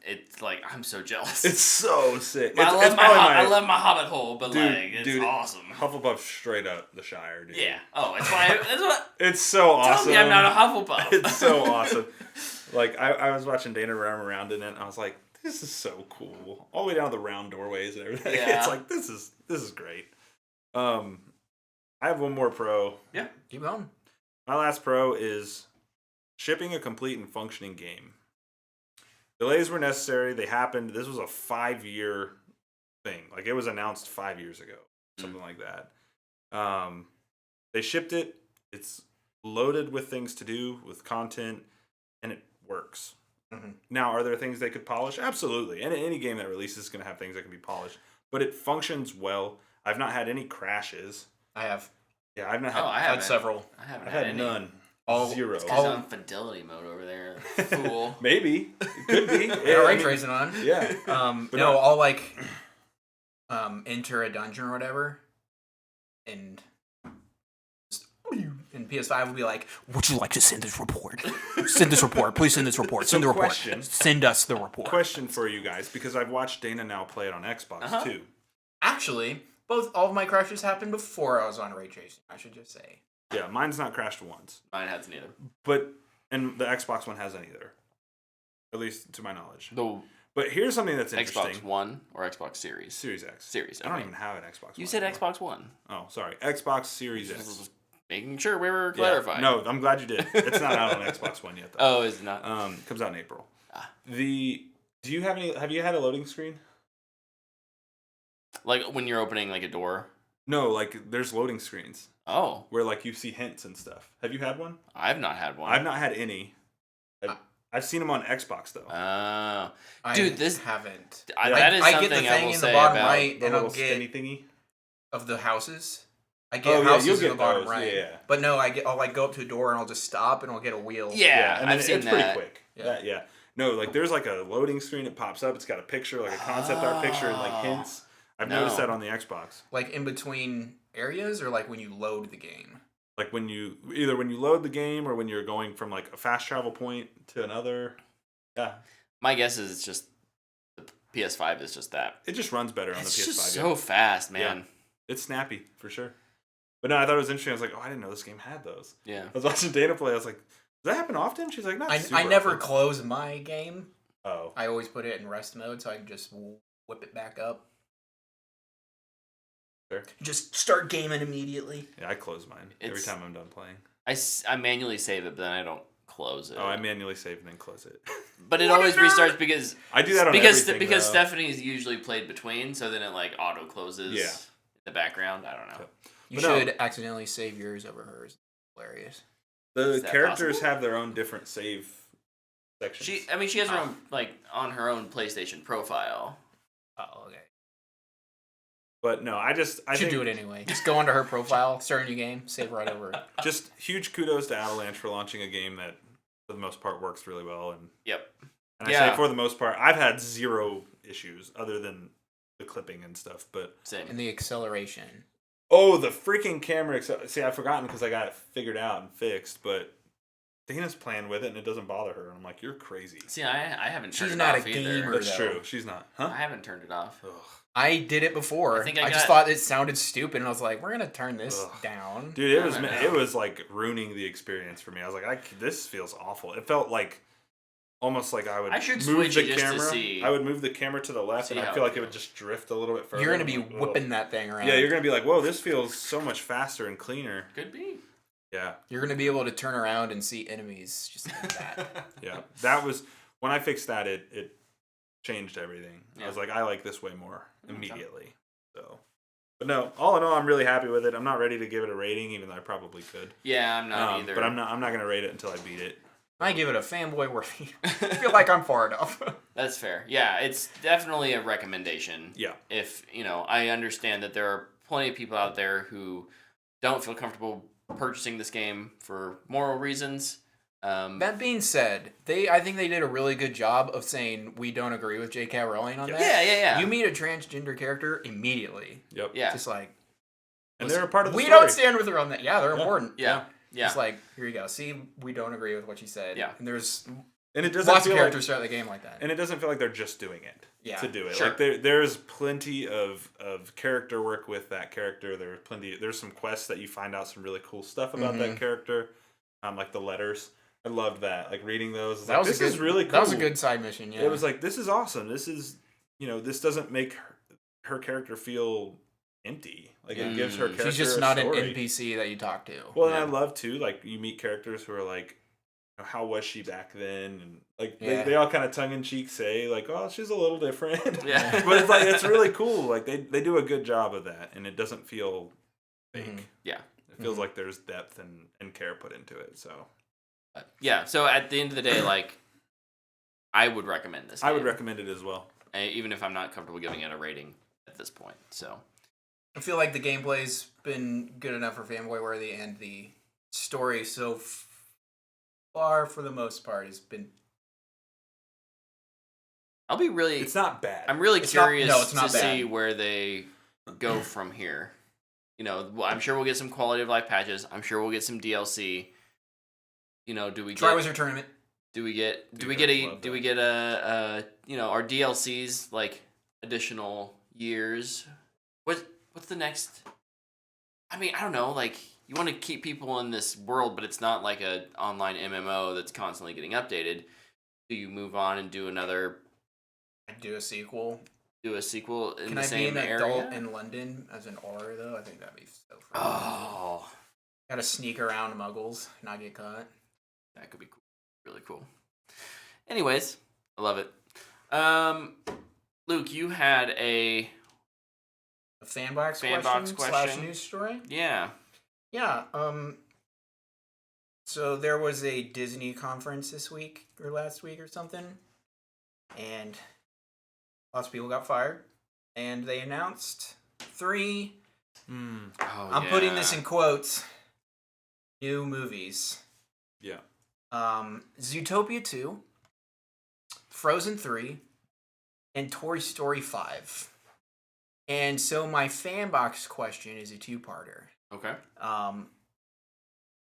it's like, I'm so jealous. It's so sick. I love my Hobbit hole, but it's awesome. Hufflepuff straight up the Shire, dude. Yeah. Oh, that's what. It's so awesome. Tell me I'm not a Hufflepuff. It's so awesome. Like, I was watching Dana roam around in it, and I was like, this is so cool. All the way down the round doorways and everything. Yeah. It's like, this is great. I have one more pro. Yeah, keep going. My last pro is shipping a complete and functioning game. Delays were necessary. They happened. This was a 5-year thing. Like, it was announced 5 years ago. Something like that. They shipped it. It's loaded with things to do, with content, and it works. Now, are there things they could polish? Absolutely. Any game that releases is going to have things that can be polished. But it functions well. I've not had any crashes. I have. Yeah, I've not had several. I haven't had any. None. Zero. It's because on fidelity mode over there. Fool. Maybe. It could be. Ray tracing on. Yeah. I'll like enter a dungeon or whatever, and PS5 will be like, would you like to send this report? Send this report. Please send this report. Send the report. Send us the report. Question for you guys, because I've watched Dana now play it on Xbox too. Actually, all of my crashes happened before I was on ray tracing, I should just say. Yeah, mine's not crashed once. Mine hasn't either. And the Xbox One hasn't either. At least to my knowledge. The But here's something that's interesting. Xbox One or Xbox Series? Series X. Series. I don't even have an Xbox One. You said Xbox One. Oh, sorry. Xbox Series X. Making sure we were clarifying. No, I'm glad you did. It's not out on Xbox One yet, though. Oh, is it not? Comes out in April. Do you have you had a loading screen? Like when you're opening like a door? No, like there's loading screens. Oh. Where like you see hints and stuff. Have you had one? I've not had one. I've not had any. I've seen them on Xbox though. Oh. Dude, this haven't. That is something I get the thing in the bottom right, and I'll get thingy of the houses. I get houses in the bottom right. Yeah. But no, I'll like go up to a door and I'll just stop and I'll get a wheel. Yeah, and I've seen it's that. pretty quick. Yeah. No, like there's like a loading screen. It pops up. It's got a picture, like a concept art picture, and like hints. I've noticed that on the Xbox. Like in between areas or like when you load the game? Like when you load the game or when you're going from like a fast travel point to another. Yeah. My guess is it's just the PS5 is just that. It just runs better on the PS5. It's just so fast, man. Yeah. It's snappy for sure. But no, I thought it was interesting. I was like, oh, I didn't know this game had those. Yeah. I was watching Dana play. I was like, does that happen often? She's like, not super I never often. close my game. Oh. I always put it in rest mode so I can just whip it back up. Fair. Just start gaming immediately. Yeah, I close mine every time I'm done playing. I manually save it, but then I don't close it. Oh, I manually save and then close it. But it always restarts because I do that on because everything, because though. Stephanie's usually played between, so then it like auto closes in the background. I don't know. You should accidentally save yours over hers. Hilarious. The that characters possible? have their own different save sections. She has her own on her own PlayStation profile. Oh, okay. But no, I should think do it anyway. Just go onto her profile, start a new game, save right over it. Just huge kudos to Avalanche for launching a game that, for the most part, works really well. And I say for the most part, I've had zero issues other than the clipping and stuff. But Same. And the acceleration. Oh, the freaking camera! See, I've forgotten because I got it figured out and fixed. But Dana's playing with it and it doesn't bother her. And I'm like, you're crazy. See, I haven't turned She's it not off a either. gamer. That's though. true. She's not. Huh? I haven't turned it off. Ugh. I did it before. I just thought it sounded stupid, and I was like, "We're gonna turn this down." Dude, it was like ruining the experience for me. I was like, this feels awful. It felt like almost like I would move the camera. I would move the camera to the left, and I feel like it would just drift a little bit further. You're gonna be whipping that thing around. Yeah, you're gonna be like, "Whoa, this feels so much faster and cleaner." Could be. Yeah. You're gonna be able to turn around and see enemies just like that. Yeah, that was when I fixed that. It changed everything. Yeah. I was like, I like this way more immediately. So, but no, all in all, I'm really happy with it. I'm not ready to give it a rating, even though I probably could. Yeah, I'm not either. But I'm not gonna rate it until I beat it. I give it a fanboy worthy. I feel like I'm far enough. That's fair. Yeah, it's definitely a recommendation. Yeah. If, I understand that there are plenty of people out there who don't feel comfortable purchasing this game for moral reasons. That being said, I think they did a really good job of saying we don't agree with J.K. Rowling on that. Yeah. You meet a transgender character immediately. Yep. Yeah. Just like, and they're a part of the we story. don't stand with her on that. Yeah, they're important. Yeah. Just like, here you go. See, we don't agree with what she said. Yeah. And there's And it doesn't lots of feel characters throughout the game like that. And it doesn't feel like they're just doing it to do it. Sure. Like there's plenty of character work with that character. There's some quests that you find out some really cool stuff about that character. Like the letters. I loved that. Like reading those. This is really cool. That was a good side mission, yeah. It was like, this is awesome. This is, this doesn't make her character feel empty. Like it gives her character She's just a not story. an NPC that you talk to. Well, and I love too, like you meet characters who are like, how was she back then? And like they all kind of tongue in cheek say like, oh, she's a little different. Yeah. But it's like it's really cool. Like they do a good job of that, and it doesn't feel fake. Yeah. It feels like there's depth and care put into it. So yeah. So at the end of the day, like, I would recommend this game. I would recommend it as well, even if I'm not comfortable giving it a rating at this point. So I feel like the gameplay's been good enough for fanboy worthy, and the story so far, for the most part, has been. I'll be really. it's not bad. I'm really curious to bad. see where they go from here. I'm sure we'll get some quality of life patches. I'm sure we'll get some DLC. Do we get Triwizard Tournament? Do we get our DLCs like additional years? What's the next? I mean, I don't know. Like, you want to keep people in this world, but it's not like a online MMO that's constantly getting updated. Do you move on and do another? Do a sequel. Do a sequel in Can the I same be an area? adult in London as an aura though? I think that'd be so fun. Oh, Gotta sneak around muggles, not get caught. that could be cool. Really cool. Anyways, I love it. Luke, you had a Fanbox Fanbox question / news story. Yeah. Yeah. So there was a Disney conference this week or last week or something, and lots of people got fired, and they announced 3. Oh, I'm putting this in quotes. New movies. Yeah. Zootopia 2, Frozen 3, and Toy Story 5. And so my Fanbox question is a two-parter. Okay.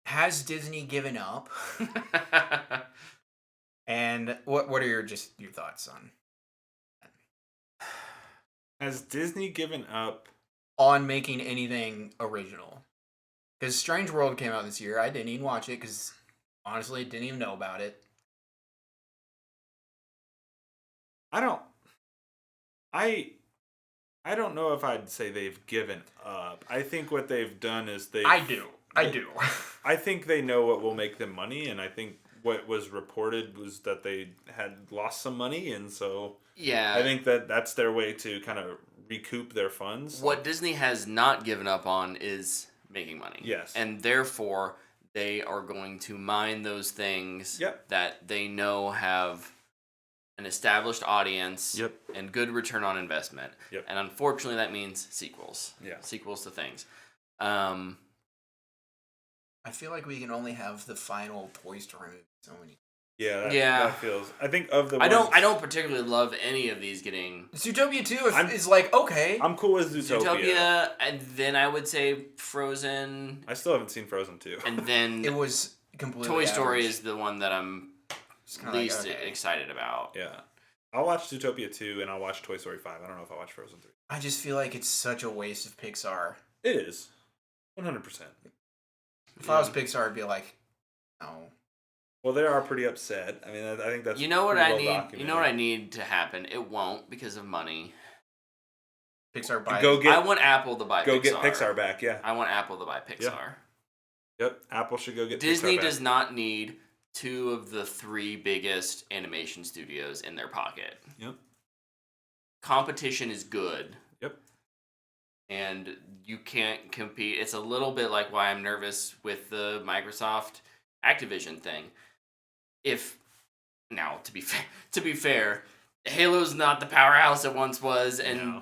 Has Disney given up? And what are your thoughts on Has Disney given up making anything original? Because Strange World came out this year. I didn't even watch it because honestly, I didn't even know about it. I don't know if I'd say they've given up. I think what they've done is I do. I think they know what will make them money, and I think what was reported was that they had lost some money, and so yeah, I think that's their way to kind of recoup their funds. What Disney has not given up on is making money. Yes. And therefore, they are going to mine those things Yep. that they know have an established audience Yep. and good return on investment. Yep. And unfortunately, that means sequels. Yeah. Sequels to things. I feel like we can only have the final Toy Story movie so many. Yeah. Yeah. That feels. I think of the. I don't particularly love any of these getting. Zootopia 2 is like okay. I'm cool with Zootopia. And then I would say Frozen. I still haven't seen Frozen 2. And then It was completely Toy Story average. is the one that I'm least excited about. Yeah. I'll watch Zootopia 2 and I'll watch Toy Story 5. I don't know if I'll watch Frozen 3. I just feel like it's such a waste of Pixar. It is. 100%. If I was Pixar, I'd be like, no. Well, they are pretty upset. I mean, I think that's You know what pretty I well need? documented. You know what I need to happen? It won't because of money. Pixar buys. I want Apple to buy Go Pixar. get Pixar back, yeah. I want Apple to buy Pixar. Yep, Apple should go get Disney Pixar back. does not need 2 of the 3 biggest animation studios in their pocket. Yep. Competition is good. Yep. And you can't compete. It's a little bit like why I'm nervous with the Microsoft Activision thing. To be fair, Halo's not the powerhouse it once was, and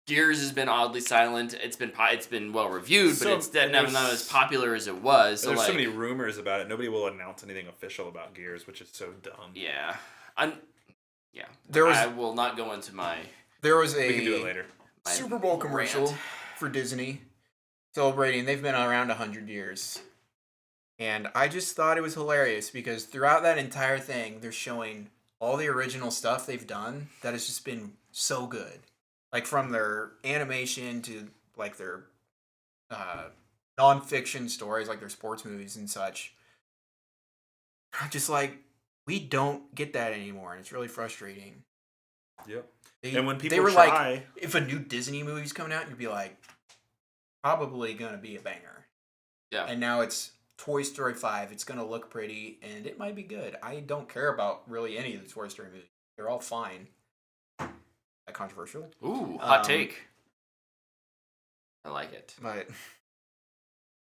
Gears has been oddly silent. It's been well reviewed, but it's not as popular as it was. So there's so many rumors about it. Nobody will announce anything official about Gears, which is so dumb. Yeah, I will not go into my. There was we can do it later. Super Bowl commercial rant. for Disney celebrating. They've been around 100 years. And I just thought it was hilarious because throughout that entire thing, they're showing all the original stuff they've done that has just been so good. Like from their animation to like their nonfiction stories, like their sports movies and such. Just like, we don't get that anymore, and it's really frustrating. Yep. And when people were try... like, if a new Disney movie's coming out, you'd be like, probably going to be a banger. Yeah. And now it's Toy Story 5. It's going to look pretty, and it might be good. I don't care about really any of the Toy Story movies. They're all fine. That controversial? Ooh, hot take. I like it. But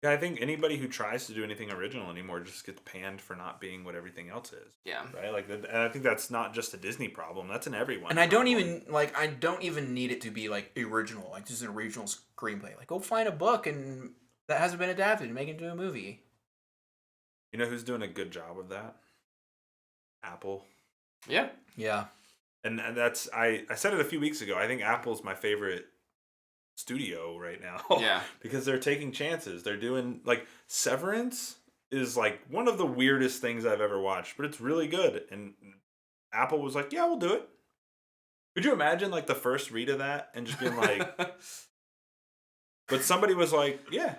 Yeah, I think anybody who tries to do anything original anymore just gets panned for not being what everything else is. Yeah. Right? Like, and I think that's not just a Disney problem. That's an everyone and I problem. don't even need it to be like original, like just an original screenplay. Like, go find a book and that hasn't been adapted and make it into a movie. You know who's doing a good job of that? Apple. Yeah. Yeah. And that's I said it a few weeks ago. I think Apple's my favorite studio right now. Yeah. Because they're taking chances. They're doing like Severance is like one of the weirdest things I've ever watched, but it's really good. And Apple was like, "Yeah, we'll do it." Could you imagine like the first read of that and just being like but somebody was like, yeah,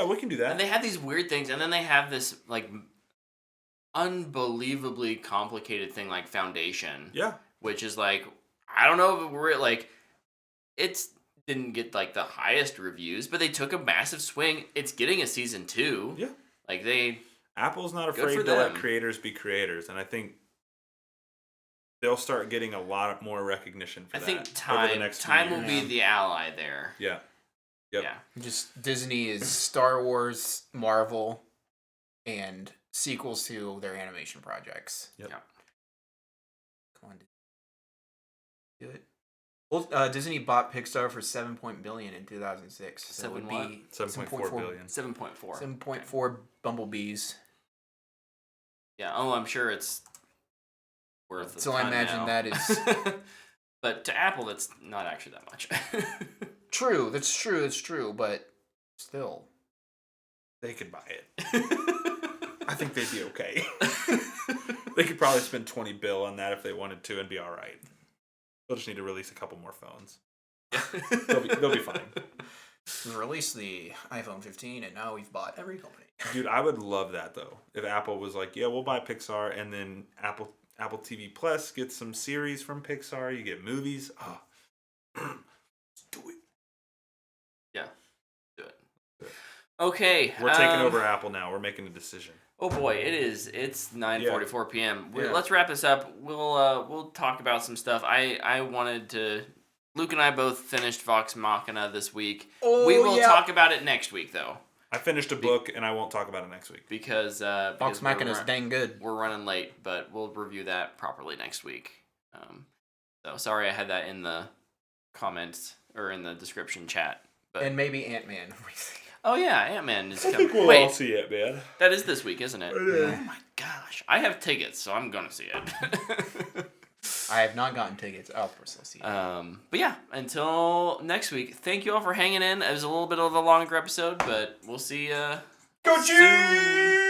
we can do that. And they have these weird things, and then they have this like unbelievably complicated thing like Foundation. Yeah. Which is like, I don't know if we're like, it's didn't get like the highest reviews, but they took a massive swing. It's getting a season 2. Yeah. Like Apple's not Good afraid for to let them. creators be creators, and I think they'll start getting a lot more recognition for I that. think over the next few time will years. be the ally there. Yeah. Yep. Yeah. Just Disney is Star Wars, Marvel, and sequels to their animation projects. Yep. Yeah. Come on, do it. Well, Disney bought Pixar for $7 billion in 2006. So it would be 7.4 billion. 7.4. 7.4 bumblebees. Yeah. Oh, I'm sure it's worth. So I imagine that is But to Apple, that's not actually that much. True, that's true, but still. They could buy it. I think they'd be okay. They could probably spend $20 billion on that if they wanted to and be all right. They'll just need to release a couple more phones. They'll be fine. We released the iPhone 15, and now we've bought every company. Dude, I would love that though. If Apple was like, yeah, we'll buy Pixar, and then Apple TV Plus gets some series from Pixar. You get movies. Oh, do it. Yeah, do it. Okay, We're taking over Apple now. We're making a decision. Oh boy, it is. It's 9:44 p.m. Yeah. Let's wrap this up. We'll talk about some stuff. I wanted to. Luke and I both finished Vox Machina this week. Oh, we will talk about it next week, though. I finished a book, and I won't talk about it next week. Because Vox Machina is dang good. We're running late, but we'll review that properly next week. So sorry I had that in the comments or in the description chat. But And maybe Ant-Man. oh yeah, Ant-Man is I coming. think we'll Wait, all see it, man. that is this week, isn't it? Yeah. Oh my gosh, I have tickets, so I'm gonna see it. I have not gotten tickets. I'll still see it. But yeah, until next week, thank you all for hanging in. It was a little bit of a longer episode, but we'll see you Go soon.